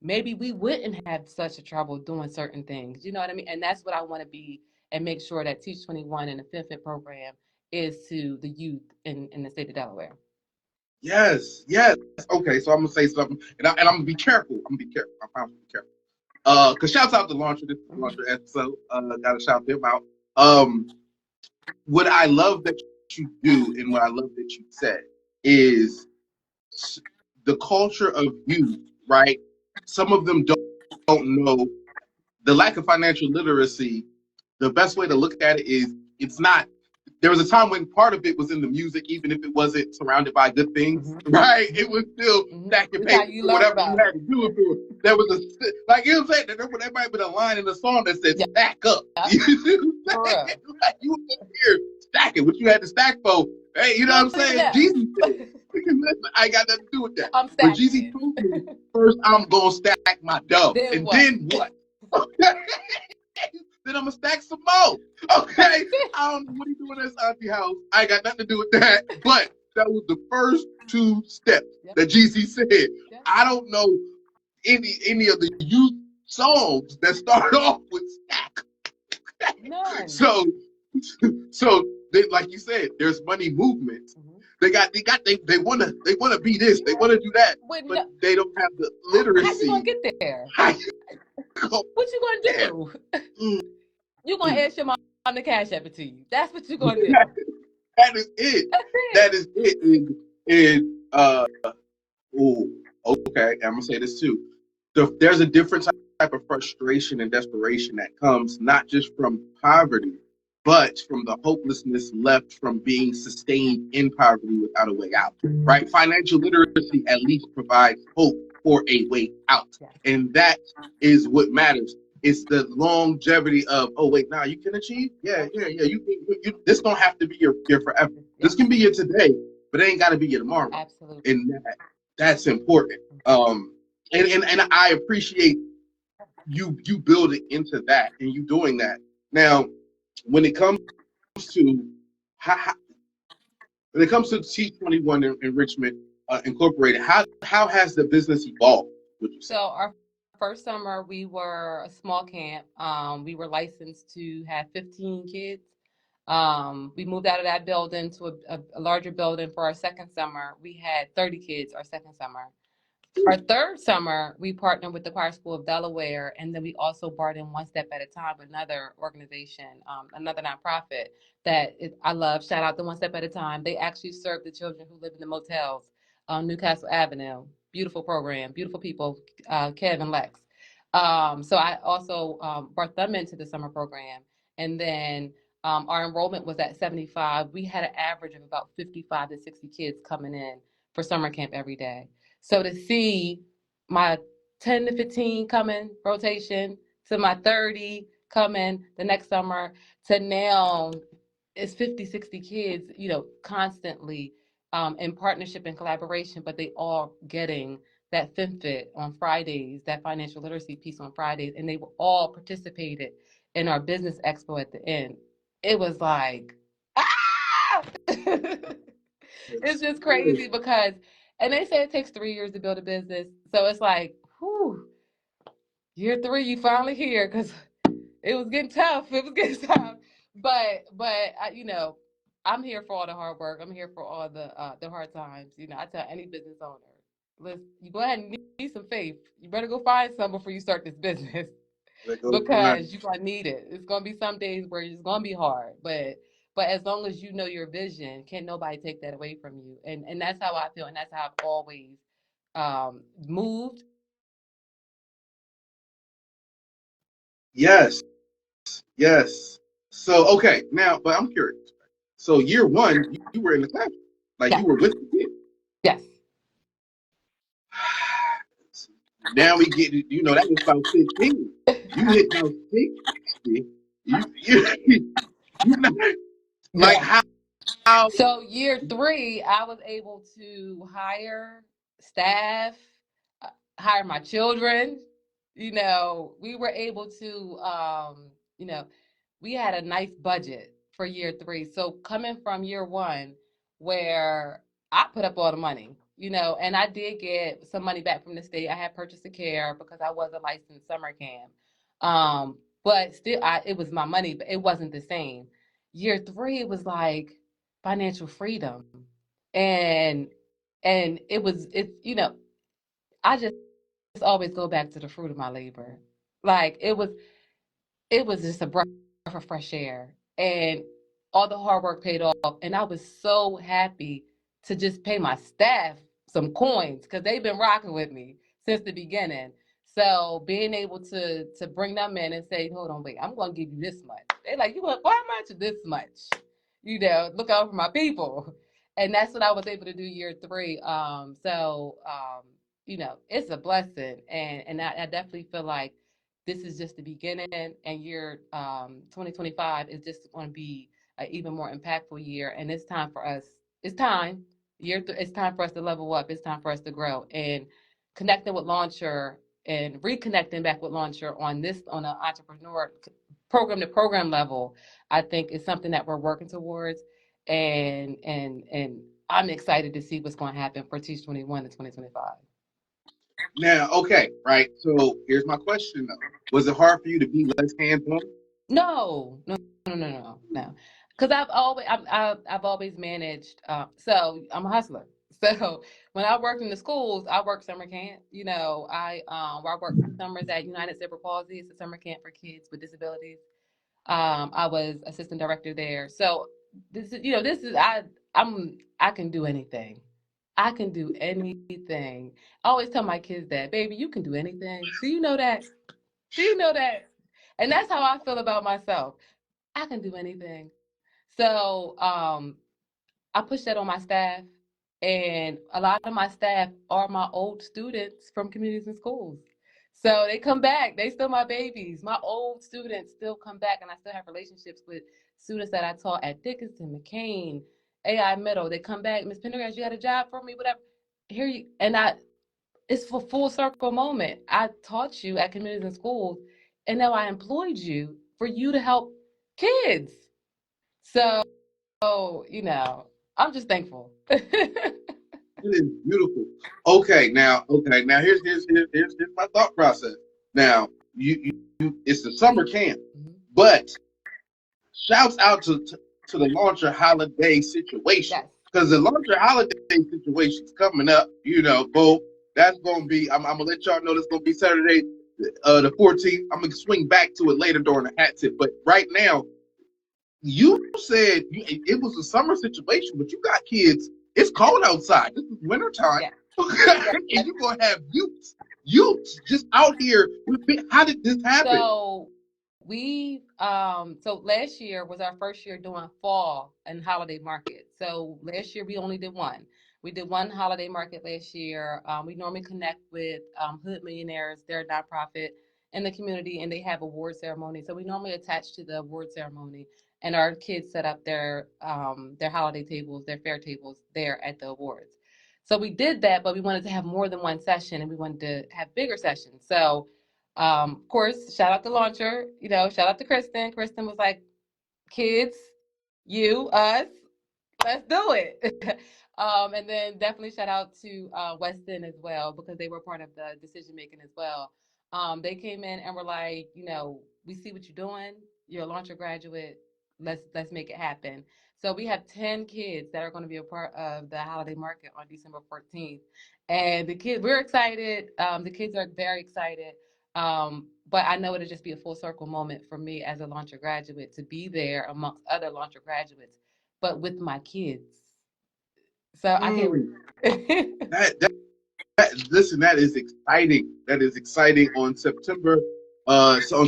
maybe we wouldn't have such a trouble doing certain things. You know what I mean? And that's what I want to be, and make sure that Teach21 and the FinFit program is to the youth in the state of Delaware. Yes, yes. Okay, so I'm gonna say something, and I'm gonna be careful. I'm gonna be careful. I promise to be careful. Cause shouts out to Launcher. This is the Launcher episode. Gotta shout them out. What I love that you do, and what I love that you said, is the culture of youth. Right? Some of them don't know the lack of financial literacy. The best way to look at it is it's not. There was a time when part of it was in the music, even if it wasn't surrounded by good things, right? It was still stack your paper for whatever you had to do it for. There was like, you know what I'm saying? There might have been a line in the song that said, stack up. You know what I'm saying? Like, you were here stacking, what you had to stack for. Hey, you know what I'm saying? Jeezy said, I ain't got nothing to do with that. But Jeezy told me, first I'm going to stack my dough. Then what? Then I'm gonna stack some more. Okay, I don't know what he doing at his auntie house. I ain't got nothing to do with that. But that was the first two steps that GC said. I don't know any of the youth songs that start off with stack. None. So they, like you said, there's money movements. They wanna be this, they wanna do that, but they don't have the literacy. How you gonna get there? What you gonna do? You're gonna ask your mom to cash app it to you. That's what you're gonna do. That is it. That is it. Okay, I'm gonna say this too. There's a different type of frustration and desperation that comes not just from poverty, but from the hopelessness left from being sustained in poverty without a way out. Right? Financial literacy at least provides hope for a way out, and that is what matters. It's the longevity of, oh wait, now you can achieve. Yeah. You this don't have to be your forever. This can be your today, but it ain't got to be your tomorrow. Absolutely. And that's important. And I appreciate you building into that and you doing that. Now, when it comes to Teach21 Enrichment Incorporated, how has the business evolved? Would you say? So our first summer, we were a small camp. We were licensed to have 15 kids. We moved out of that building to a larger building for our second summer. We had 30 kids our second summer. Our third summer, we partnered with the Choir School of Delaware, and then we also brought in One Step at a Time, another organization, another nonprofit I love. Shout out to One Step at a Time. They actually serve the children who live in the motels on Newcastle Avenue. Beautiful program, beautiful people, Kev and Lex. So I also brought them into the summer program, and then our enrollment was at 75. We had an average of about 55 to 60 kids coming in for summer camp every day. So to see my 10 to 15 coming rotation to my 30 coming the next summer to now it's 50, 60 kids, constantly in partnership and collaboration, but they all getting that FinFit on Fridays, that financial literacy piece on Fridays, and they were all participated in our business expo at the end. It was like, ah! It's just crazy because, and they say it takes 3 years to build a business. So it's like, whew, year 3, you finally here because it was getting tough. It was getting tough. But I'm here for all the hard work. I'm here for all the hard times. I tell any business owner, listen, you go ahead and need some faith. You better go find some before you start this business because you're gonna need it. It's gonna be some days where it's gonna be hard, but as long as you know your vision, can't nobody take that away from you. And that's how I feel, and that's how I've always moved. Yes, yes. So okay, now, but I'm curious. So year 1, you were in the classroom, like Yes. you were with the kids. Yes. Now we get, that was about 15. You hit about 60. You know, like Yes. how So year 3, I was able to hire staff, hire my children. We were able to, we had a nice budget for year 3. So coming from year 1, where I put up all the money, and I did get some money back from the state. I had purchased a care because I was a licensed summer camp. But still, it was my money, but it wasn't the same. Year 3, it was like financial freedom, and I just always go back to the fruit of my labor. Like it was just a breath of fresh air, and all the hard work paid off, and I was so happy to just pay my staff some coins because they've been rocking with me since the beginning. So being able to bring them in and say, hold on, wait, I'm going to give you this much. They're like, you want how much? This much. Look out for my people. And that's what I was able to do year 3. It's a blessing, and I definitely feel like this is just the beginning, and year 2025 is just going to be an even more impactful year. And it's time for us. It's time. It's time for us to level up. It's time for us to grow, and connecting with Launcher and reconnecting back with Launcher on an entrepreneur program to program level. I think is something that we're working towards, and I'm excited to see what's going to happen for Teach21 in 2025. now, okay, right? So here's my question though: was it hard for you to be less hands-on? No, no, no, no, no, no. Because I've always managed. So I'm a hustler. So when I worked in the schools, I worked summer camp. I worked summers at United Cerebral Palsy. It's a summer camp for kids with disabilities. I was assistant director there. So I can do anything. I can do anything. I always tell my kids that, baby, you can do anything. Do you know that? Do you know that? And that's how I feel about myself. I can do anything. So I push that on my staff, and a lot of my staff are my old students from communities and schools. So they come back. They still my babies. My old students still come back, and I still have relationships with students that I taught at Dickinson, McCain, AI Middle. They come back, Miss Pendergrass, you got a job for me, whatever. Here you and I. It's for full circle moment. I taught you at communities and schools, and now I employed you for you to help kids. So, I'm just thankful. It is beautiful. Okay, now here's my thought process. Now, it's the summer camp, but shouts out to the launcher holiday situation, because the launcher holiday situation is coming up. Boom. That's gonna be. I'm gonna let y'all know that's gonna be Saturday, the 14th. I'm gonna swing back to it later during the hat tip, but right now, you said it was a summer situation, but you got kids. It's cold outside. This is winter time. Yeah. And you're gonna have youths just out here. How did this happen? So so last year was our first year doing fall and holiday market. So last year we only did one. We did one holiday market last year. We normally connect with Hood Millionaires. They're a nonprofit in the community, and they have award ceremony. So we normally attach to the award ceremony, and our kids set up their holiday tables, their fair tables there at the awards. So we did that, but we wanted to have more than one session, and we wanted to have bigger sessions. So of course, shout out to Launcher, shout out to Kristen. Kristen was like, kids, us, let's do it. And then definitely shout out to Weston as well, because they were part of the decision making as well. They came in and were like, we see what you're doing. You're a Launcher graduate. Let's make it happen. So we have 10 kids that are going to be a part of the holiday market on December 14th. And we're excited. The kids are very excited. But I know it'll just be a full circle moment for me as a Launcher graduate to be there amongst other Launcher graduates, but with my kids. So I can't wait. Listen, that is exciting. That is exciting on September. On Saturday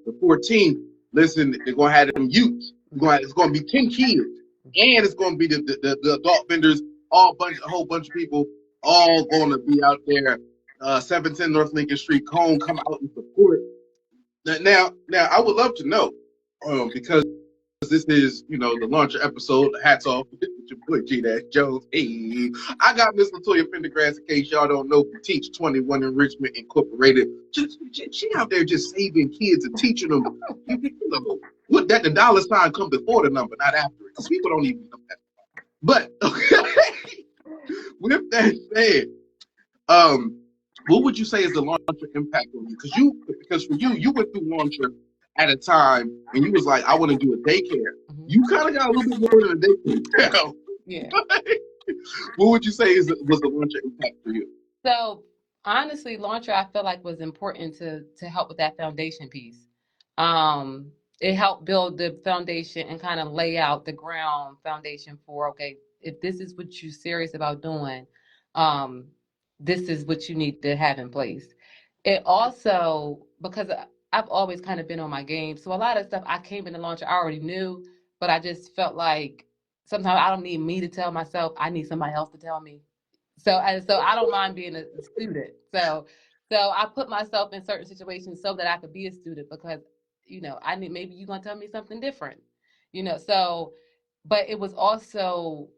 the 14th. Listen, they're gonna have them youths. It's gonna be 10 kids, and it's gonna be the adult vendors. A whole bunch of people, all gonna be out there. 710 North Lincoln Street, Cone, come out and support. Now, I would love to know, because this is, the launcher episode. Hats off with your boy G-Jones. Hey, I got Miss Latoya Pendergrass, in case y'all don't know, from Teach21 Enrichment Incorporated. She out there just saving kids and teaching them. What that the dollar sign come before the number, not after it, because people don't even know that. But with that said, what would you say is the launcher impact on you? Because for you went through launcher at a time and you was like, I want to do a daycare. Mm-hmm. You kind of got a little bit more than a daycare. Yeah. What would you say was the launcher impact for you? So honestly, launcher I feel like was important to help with that foundation piece. It helped build the foundation and kind of lay out the ground foundation for, okay, if this is what you're serious about doing, this is what you need to have in place. It also, because I've always kind of been on my game, so a lot of stuff I came in the launcher I already knew, but I just felt like sometimes I don't need me to tell myself, I need somebody else to tell me. So I don't mind being a student. So I put myself in certain situations so that I could be a student, because I need, maybe you're gonna tell me something different, so, but it was also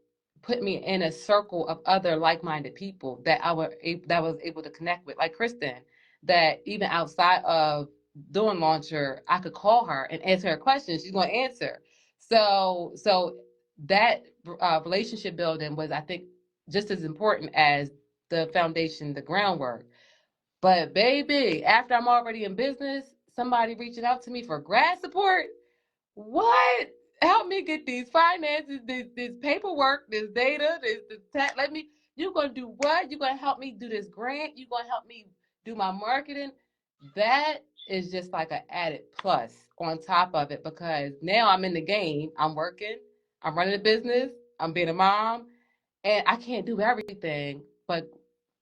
put me in a circle of other like-minded people that I was able to connect with, like Kristen, that even outside of doing launcher, I could call her and answer her questions. She's going to answer. So that relationship building was, I think, just as important as the foundation, the groundwork. But baby, after I'm already in business, somebody reaching out to me for grad support, what? Help me get these finances, this paperwork, this data, this tax. You're going to do what? You're going to help me do this grant? You're going to help me do my marketing? That is just like an added plus on top of it, because now I'm in the game. I'm working. I'm running a business. I'm being a mom. And I can't do everything. But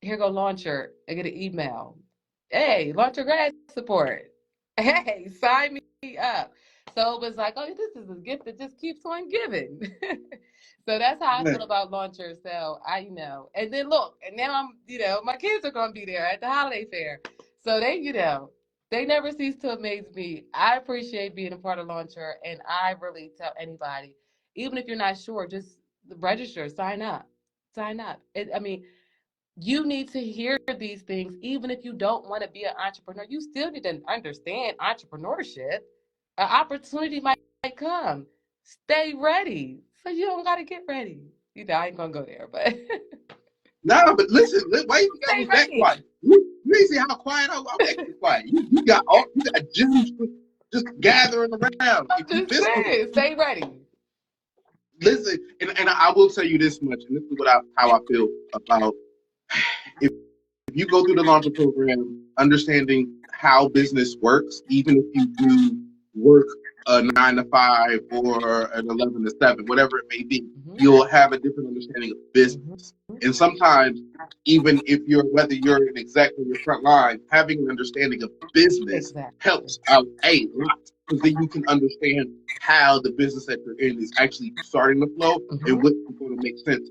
here go Launcher. I get an email. Hey, Launcher grad support. Hey, sign me up. So it was like, oh, this is a gift that just keeps on giving. So that's how I feel about Launcher. So and then look, and now I'm, my kids are going to be there at the holiday fair. So they never cease to amaze me. I appreciate being a part of Launcher, and I really tell anybody, even if you're not sure, just register, sign up. You need to hear these things, even if you don't want to be an entrepreneur. You still need to understand entrepreneurship. An opportunity might come. Stay ready. So you don't got to get ready. I ain't going to go there, but. No, but listen, why you got me back quiet? You see how quiet I'm extra quiet. You got gems just gathering around. I'm If you just miss one, saying, stay ready. listen, and I will tell you this much, and this is how I feel about if you go through the launcher program, understanding how business works, even if you do work a 9 to 5 or an 11 to 7, whatever it may be, you'll have a different understanding of business. And sometimes, even if whether you're an exec or your front line, having an understanding of business helps out a lot, because then you can understand how the business that you're in is actually starting to flow and what's going to make sense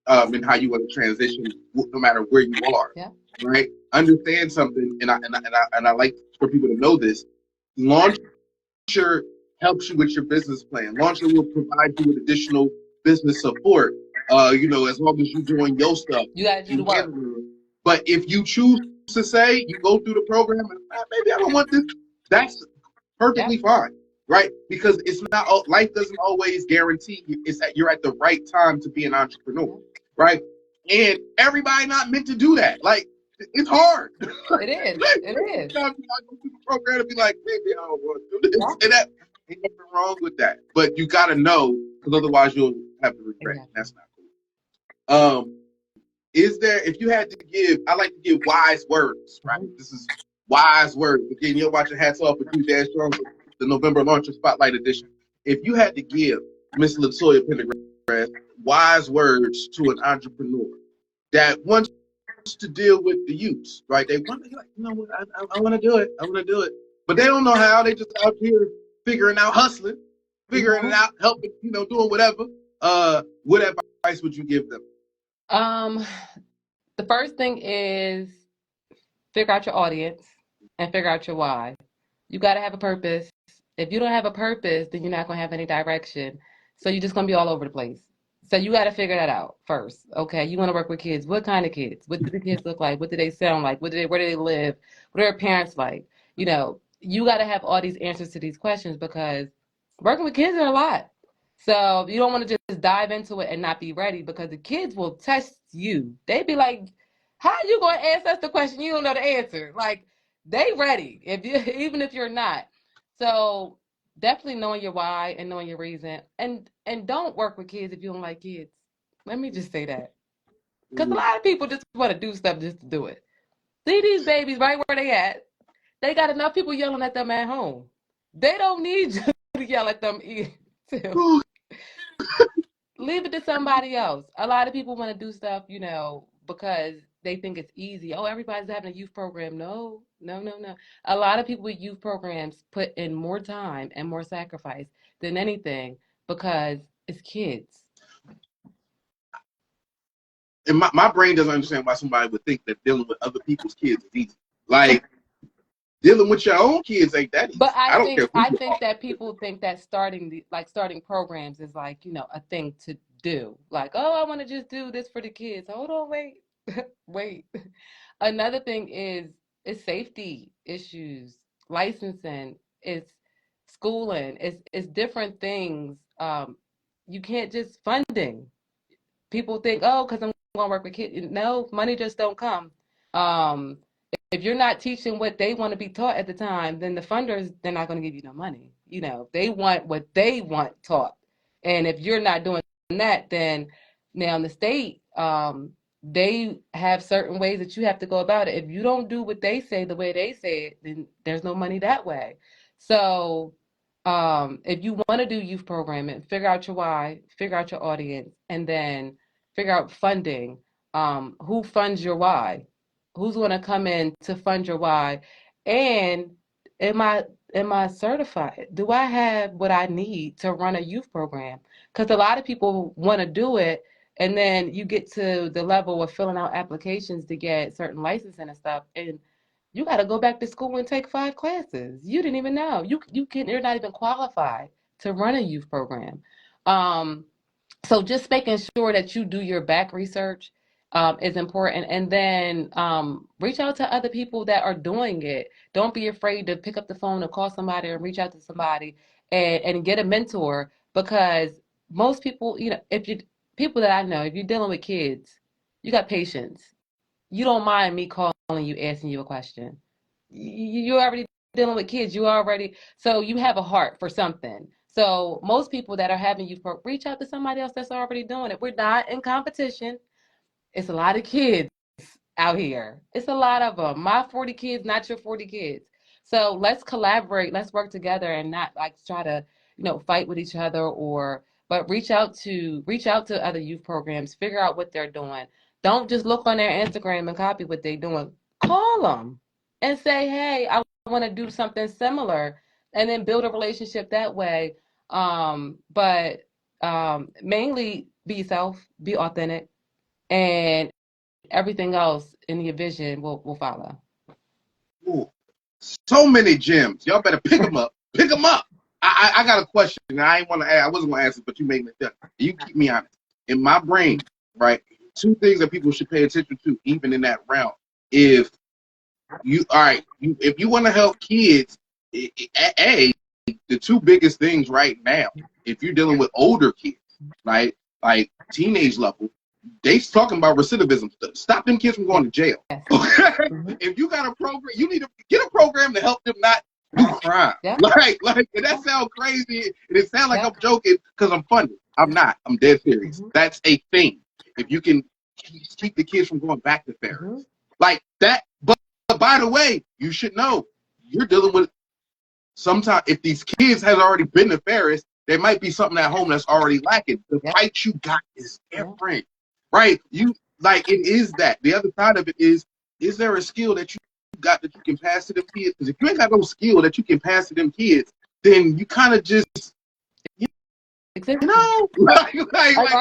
and how you want to transition no matter where you are. Yeah. Right? Understand something, and I like for people to know this. Launcher helps you with your business plan. Launcher will provide you with additional business support. As long as you're doing your stuff, you gotta do the work. But if you choose to say you go through the program and maybe I don't want this, that's perfectly fine, right? Because it's not life doesn't always guarantee it's that you're at the right time to be an entrepreneur, right? And everybody not meant to do that. Like, it's hard. It is. It is. Sometimes you gotta go through the program and be like, maybe I don't want to do this. And that ain't nothing wrong with that. But you gotta know, because otherwise you'll have to regret. Exactly. That's not cool. Is there, if you had to give, I like to give wise words, right? This is wise words. Again, you're watching Hats Off with you, Dash Jones, the November Launcher Spotlight Edition. If you had to give Miss Latoya Pendergrass wise words to an entrepreneur that wants to deal with the youth, right? They want to be like, you know what, I want to do it. I want to do it. But they don't know how. They just out here figuring out, hustling, figuring it out, helping, doing whatever. What advice would you give them? The first thing is figure out your audience and figure out your why. You got to have a purpose. If you don't have a purpose, then you're not going to have any direction. So you're just going to be all over the place. So you got to figure that out first. Okay, you want to work with kids. What kind of kids? What do the kids look like? What do they sound like? Where do they live? What are their parents like? You got to have all these answers to these questions, because working with kids are a lot. So you don't want to just dive into it and not be ready, because the kids will test you. They be like, how are you going to ask us the question you don't know the answer? Like, they ready, even if you're not. So definitely knowing your why and knowing your reason. And don't work with kids if you don't like kids. Let me just say that. Because a lot of people just want to do stuff just to do it. See these babies right where they at. They got enough people yelling at them at home. They don't need you to yell at them too. Leave it to somebody else. A lot of people want to do stuff, because they think it's easy. Oh, everybody's having a youth program. No. A lot of people with youth programs put in more time and more sacrifice than anything, because it's kids. And my brain doesn't understand why somebody would think that dealing with other people's kids is easy. Like, dealing with your own kids ain't that easy. But I think that people think that starting programs is like, a thing to do. Like, oh, I want to just do this for the kids. Hold on, wait. Another thing is safety issues, licensing, it's schooling, it's different things. You can't just funding. People think, oh, because I'm going to work with kids. No, money just don't come. If you're not teaching what they want to be taught at the time, then the funders, they're not going to give you no money. They want what they want taught. And if you're not doing that, then now in the state, they have certain ways that you have to go about it. If you don't do what they say the way they say it, then there's no money that way. So if you want to do youth programming, figure out your why, figure out your audience, and then figure out funding. Who funds your why? Who's going to come in to fund your why? And am I certified? Do I have what I need to run a youth program? Because a lot of people want to do it, and then you get to the level of filling out applications to get certain licensing and stuff, and you got to go back to school and take 5 classes. You didn't even know. You're not even qualified to run a youth program. So just making sure that you do your back research is important. And then reach out to other people that are doing it. Don't be afraid to pick up the phone or call somebody or reach out to somebody and get a mentor, because most people, if you people that I know, if you're dealing with kids, you got patience. you don't mind me calling you, asking you a question. You're already dealing with kids. So you have a heart for something. So most people that are having you reach out to somebody else that's already doing it. We're not in competition. It's a lot of kids out here. It's a lot of them. My 40 kids, not your 40 kids. So let's collaborate. Let's work together and not like try to, fight with each other but reach out to other youth programs, figure out what they're doing. Don't just look on their Instagram and copy what they're doing. Call them and say, hey, I want to do something similar, and then build a relationship that way. But mainly be yourself, be authentic, and everything else in your vision will follow. Ooh, so many gems. Y'all better pick them up. Pick them up. I got a question. I wasn't going to ask it, but you made me think. You keep me honest. In my brain, right, two things that people should pay attention to, even in that realm. If you want to help kids, the two biggest things right now, if you're dealing with older kids, right, like teenage level, they talking about recidivism. Stop them kids from going to jail. Okay? Mm-hmm. If you got a program, you need to get a program to help them not do crime. Yeah. Like, and that sounds crazy, and it sounds like I'm joking because I'm funny. I'm not. I'm dead serious. Mm-hmm. That's a thing. If you can keep the kids from going back to Ferris, like that. But by the way, you should know you're dealing with. Sometimes, if these kids has already been to Ferris, there might be something at home that's already lacking. The fight you got is different. Right? It is that. The other side of it is there a skill that you got that you can pass to them kids? Because if you ain't got no skill that you can pass to them kids, then you kind of just, exactly. Are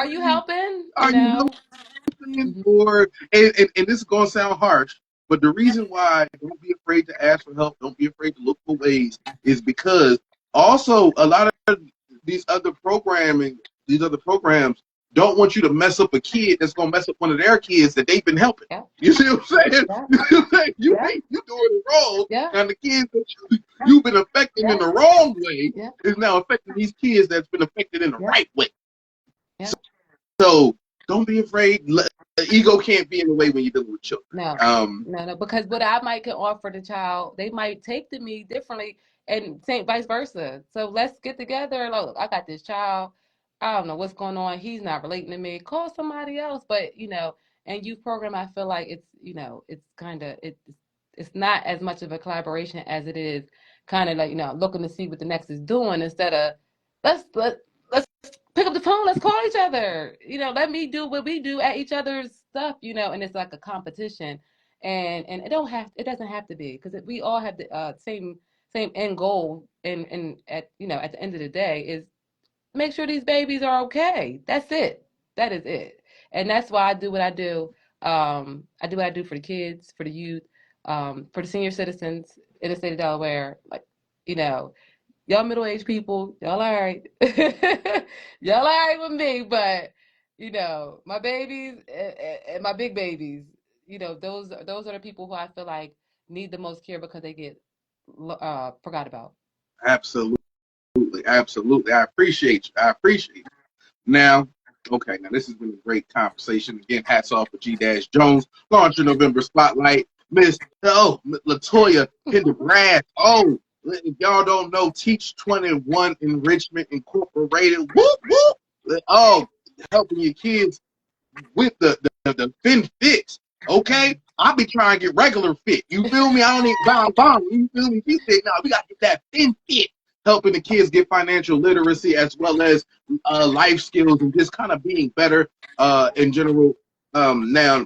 you helping? Are you helping? Or, and this is going to sound harsh, but the reason why don't be afraid to ask for help, don't be afraid to look for ways, is because also a lot of these other programs don't want you to mess up a kid that's going to mess up one of their kids that they've been helping. Yeah. You see what I'm saying? Yeah. You doing it wrong, and the kids that you've been affecting in the wrong way is now affecting these kids that's been affected in the right way. Yeah. So don't be afraid. Ego can't be in the way when you're dealing with children. No, because what I might can offer the child, they might take to me differently, and vice versa. So let's get together. Look, I got this child. I don't know what's going on. He's not relating to me. Call somebody else. But and youth program, I feel like it's it's kind of it's not as much of a collaboration as it is kind of like looking to see what the next is doing instead of let's pick up the phone, let's call each other. Let me do what we do at each other's stuff. And it's like a competition, and it doesn't have to be, because we all have the same end goal, and at at the end of the day is make sure these babies are okay. That's it. That is it. And that's why I do what I do. I do what I do for the kids, for the youth, for the senior citizens in the state of Delaware. Like, y'all middle-aged people, y'all all right. Y'all all right with me, but my babies and my big babies, those are the people who I feel like need the most care because they get forgot about. Absolutely. I appreciate you. Now, this has been a great conversation. Again, hats off for G-Jones. Launch November Spotlight. Miss Latoya Pendergrass. If y'all don't know, Teach21 Enrichment Incorporated. Whoop, whoop. Helping your kids with the FinFit. Okay? I'll be trying to get regular fit. You feel me? I don't need bomb. You feel me? You say, no, we got to get that FinFit. Helping the kids get financial literacy as well as life skills and just kind of being better in general. Now,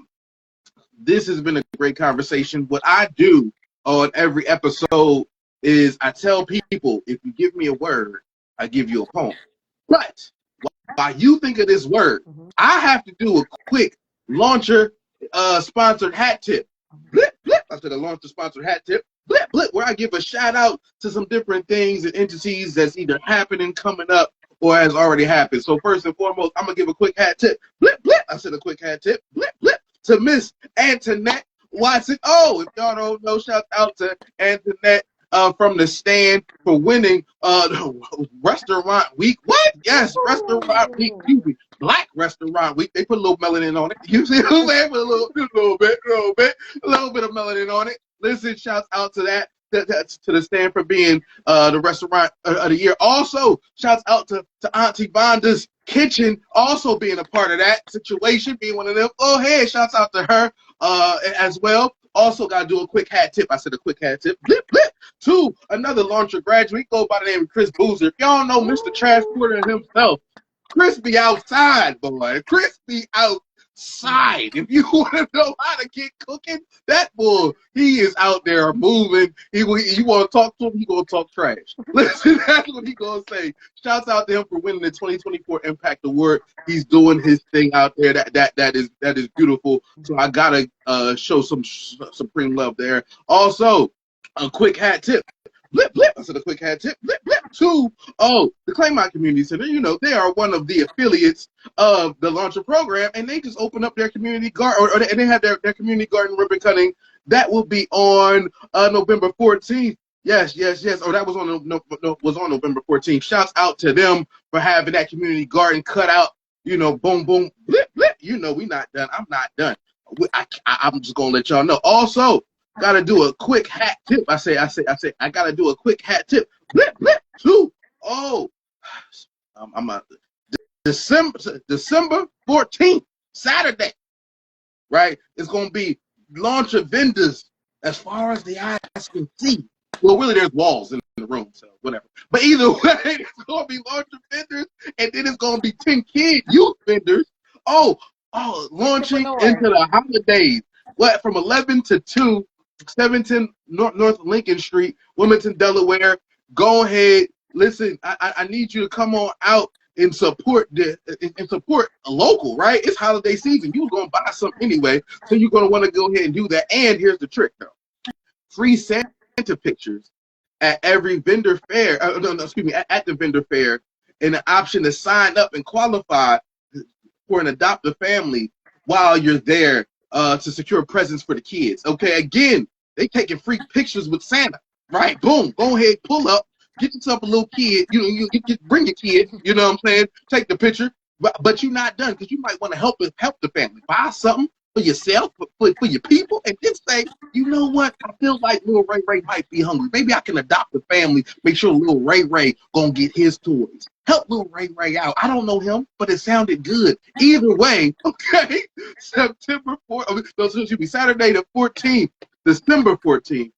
this has been a great conversation. What I do on every episode is I tell people, if you give me a word, I give you a poem. But while you think of this word, I have to do a quick launcher sponsored hat tip. Blip, blip. I said a launcher sponsored hat tip. Blip, blip, where I give a shout out to some different things and entities that's either happening, coming up, or has already happened. So first and foremost, I'm going to give a quick hat tip. Blip, blip. I said a quick hat tip. Blip, blip. To Miss Antoinette Watson. If y'all don't know, shout out to Antoinette from the stand for winning Restaurant Week. What? Yes, Restaurant Week. Excuse me. Black Restaurant Week. They put a little melanin on it. You see what I'm saying? Put a little bit of melanin on it. Listen, shouts out to that. To the stand for being the restaurant of the year. Also, shouts out to Auntie Vonda's Kitchen also being a part of that situation, being one of them. Oh, hey, shouts out to her as well. Also, got to do a quick hat tip. I said a quick hat tip. Blip, blip. To another launcher graduate, go by the name of Chris Boozer. If y'all know Mr. Transporter himself, Chris be outside, boy. Chris be outside. If you want to know how to get cooking, that boy, he is out there moving. You want to talk to him, he going to talk trash. Listen, that's what he going to say. Shouts out to him for winning the 2024 Impact Award. He's doing his thing out there. That is beautiful. So I got to show some supreme love there. Also, a quick hat tip. Blip, blip. I said a quick hat tip. Blip, blip. To, the Claymont Community Center. You know, they are one of the affiliates of the Launcher program, and they just opened up their community garden, and they have their community garden ribbon cutting. That will be on November 14th. Yes. Oh, that was on November 14th. Shouts out to them for having that community garden cut out. You know, boom, boom, blip, blip. You know, we not done. I'm not done. I'm just gonna let y'all know. Also, gotta do a quick hat tip. I say, I gotta do a quick hat tip. Blip, blip, too. Oh, I'm December 14th, Saturday, right? It's gonna be launch of vendors as far as the eyes can see. Well, really, there's walls in the room, so whatever. But either way, it's gonna be launch of vendors, and then it's gonna be 10 kid youth vendors. Launching into the holidays. What, from 11 to 2, 17 North Lincoln Street, Wilmington, Delaware. Go ahead. Listen, I need you to come on out and support a local, right? It's holiday season. You were going to buy something anyway, so you're going to want to go ahead and do that. And here's the trick, though. Free Santa pictures at every vendor fair. At the vendor fair, and an option to sign up and qualify for an adoptive family while you're there to secure presents for the kids. Okay, again, they taking free pictures with Santa, right? Boom, go ahead, pull up, get yourself a little kid. You bring your kid. You know what I'm saying? Take the picture, but you're not done because you might want to help the family. Buy something for yourself, for your people, and just say, you know what? I feel like little Ray Ray might be hungry. Maybe I can adopt a family. Make sure little Ray Ray gonna get his toys. Help little Ray Ray out. I don't know him, but it sounded good. Either way, okay. September 4th. Saturday the 14th, December 14th.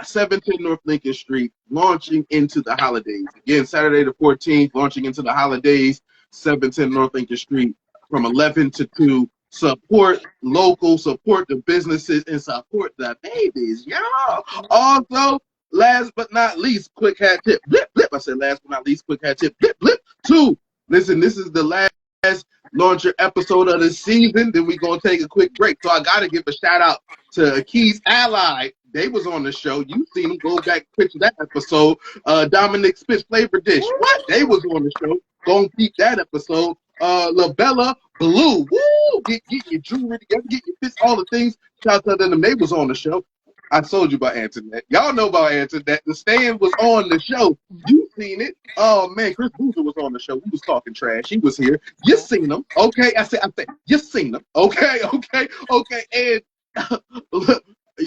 17 North Lincoln Street, launching into the holidays. Again, Saturday the 14th, launching into the holidays. 17 North Lincoln Street, from 11 to 2. Support local, support the businesses, and support the babies, y'all. Also, last but not least, quick hat tip. Blip, blip. I said last but not least, quick hat tip. Blip, blip. 2. Listen, this is the last launcher episode of the season. Then we're going to take a quick break. So I got to give a shout out to Keys Ally. They was on the show. You seen them. Go back, picture that episode. Dominic Spitz Flavor Dish. What? They was on the show. Go and keep that episode. LaBella Blue. Woo! Get your jewelry together, get your fits, all the things. Shout out to them. They was on the show. I told you about Antoinette. Y'all know about Antoinette. The stand was on the show. You seen it. Oh, man. Chris Boozer was on the show. He was talking trash. He was here. You seen him. Okay. I said, you seen him. Okay. And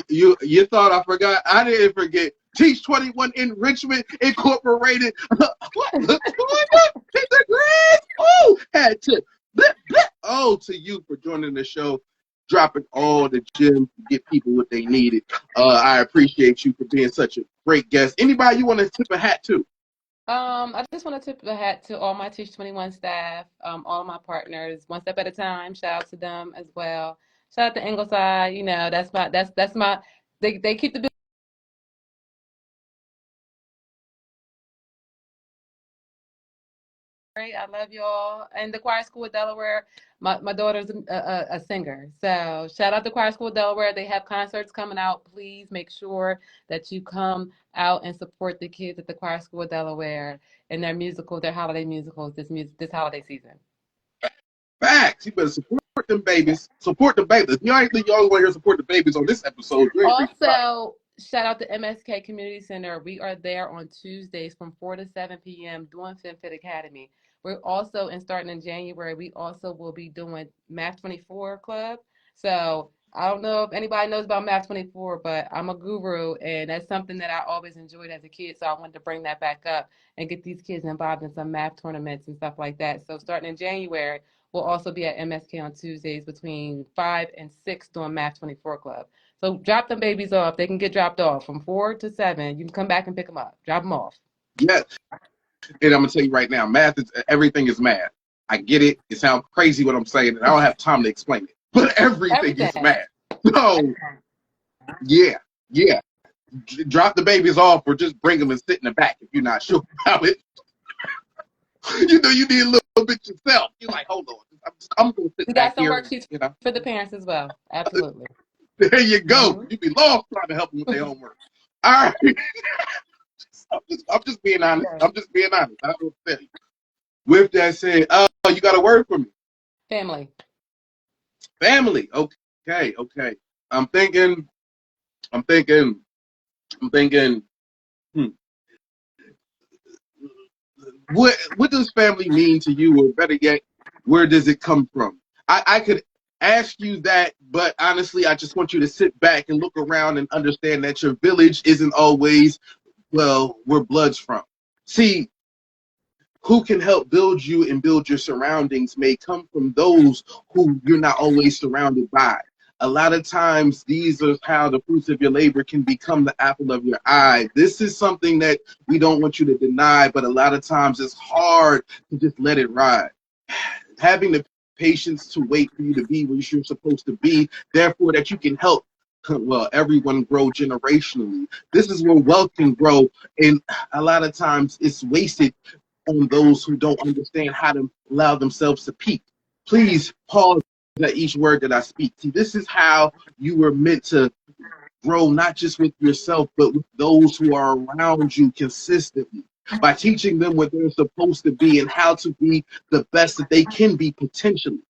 you thought I forgot. I didn't forget. Teach21 Enrichment Incorporated. What? Pendergrass. Oh, had to. Blip, blip. Oh, to you for joining the show, dropping all the gems to get people what they needed. I appreciate you for being such a great guest. Anybody you want to tip a hat to? I just want to tip a hat to all my Teach21 staff, all of my partners, one step at a time. Shout out to them as well. Shout out to Ingleside. You know, that's my. They keep the. I love y'all. And the Choir School of Delaware, my daughter's a singer. So shout out to Choir School of Delaware. They have concerts coming out. Please make sure that you come out and support the kids at the Choir School of Delaware and their holiday musicals this holiday season. Facts. You better support them babies. Support the babies. You ain't think y'all want to hear support the babies on this episode. Also, shout out to MSK Community Center. We are there on Tuesdays from 4 to 7 p.m. doing FinFit Academy. We're also, and starting in January, we also will be doing Math 24 Club. So I don't know if anybody knows about Math 24, but I'm a guru, and that's something that I always enjoyed as a kid. So I wanted to bring that back up and get these kids involved in some math tournaments and stuff like that. So starting in January, we'll also be at MSK on Tuesdays between 5 and 6 doing Math 24 Club. So drop them babies off. They can get dropped off from 4 to 7. You can come back and pick them up. Drop them off. Yes. And I'm going to tell you right now, math is, everything is math. I get it. It sounds crazy what I'm saying, and I don't have time to explain it. But everything is math. So, yeah. Drop the babies off or just bring them and sit in the back if you're not sure about it. You know, you need a little bit yourself. You're like, hold on. I'm going to sit back here. We got some worksheets for the parents as well. Absolutely. There you go. Mm-hmm. You'd be lost trying to help them with their homework. All right. I'm just being honest. I'm just being honest. I don't tell you. With that said, you got a word for me? Family. Okay. I'm thinking. What does family mean to you, or better yet, where does it come from? I could ask you that, but honestly, I just want you to sit back and look around and understand that your village isn't always, well, where blood's from. See, who can help build you and build your surroundings may come from those who you're not always surrounded by. A lot of times, these are how the fruits of your labor can become the apple of your eye. This is something that we don't want you to deny, but a lot of times it's hard to just let it ride. Having the patience to wait for you to be where you're supposed to be, therefore that you can help, well, everyone grow generationally. This is where wealth can grow, and a lot of times it's wasted on those who don't understand how to allow themselves to peak. Please pause at each word that I speak. See, this is how you were meant to grow, not just with yourself, but with those who are around you consistently, by teaching them what they're supposed to be and how to be the best that they can be potentially.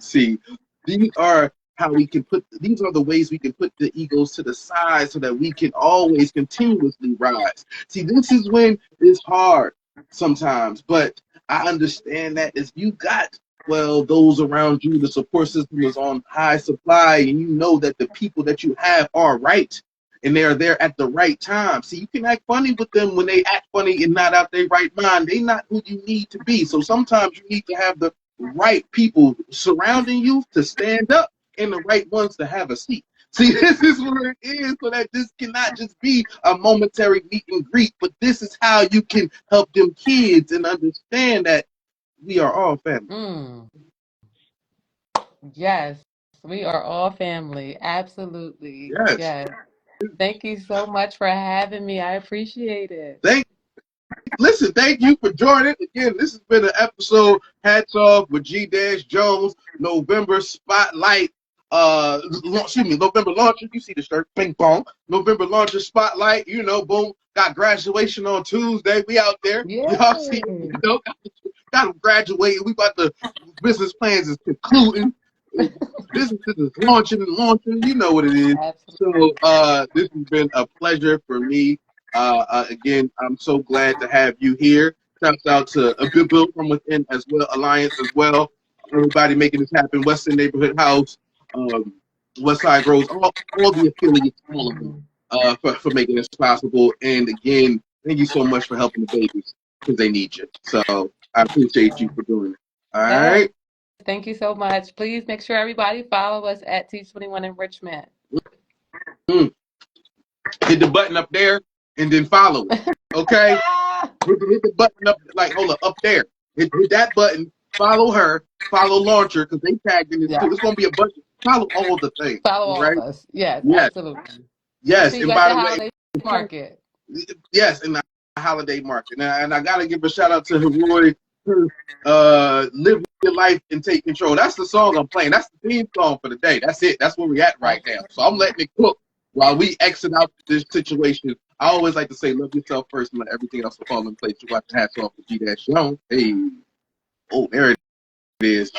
See, these are the ways we can put the egos to the side so that we can always continuously rise. See, this is when it's hard sometimes, but I understand that if you got, well, those around you, the support system is on high supply, and you know that the people that you have are right, and they are there at the right time. See, you can act funny with them when they act funny and not out their right mind. They're not who you need to be. So sometimes you need to have the right people surrounding you to stand up and the right ones to have a seat. See, this is where it is, so that this cannot just be a momentary meet and greet, but this is how you can help them kids and understand that we are all family. Yes, we are all family. Absolutely. Yes. Thank you so much for having me. I appreciate it. Thank you for joining. Again, this has been an episode, Hats Off with G-Jones, November Spotlight. November launcher. You see the shirt, ping pong. November launcher Spotlight. You know, boom. Got graduation on Tuesday. We out there. Yay. Y'all see, got to graduate. We about the business plans is concluding. Businesses is launching. You know what it is. Absolutely. So this has been a pleasure for me. Again, I'm so glad to have you here. Shouts out to A Good Build From Within as well, Alliance as well. Everybody making this happen. Western Neighborhood House, Westside Grows, all the affiliates, all of them, for making this possible. And again, thank you so much for helping the babies, because they need you. So I appreciate you for doing it. All right. Thank you so much. Please make sure everybody follow us at Teach21 Enrichment. Hit the button up there and then follow it. Okay? hit the button up there. Hit that button. Follow her. Follow Launcher, because they tagged in this too. It's going to be a bunch of, follow all the things. Follow all of us. Yes, absolutely. Yes, and by the way, market. Yes, in the holiday market. And I got to give a shout out to Roy. Live your life and take control. That's the song I'm playing. That's the theme song for the day. That's it. That's where we're at right now. So I'm letting it cook while we exit out this situation. I always like to say, love yourself first and let everything else fall in place. You watch the Hats Off with G-Jones. Hey. Oh, there it is.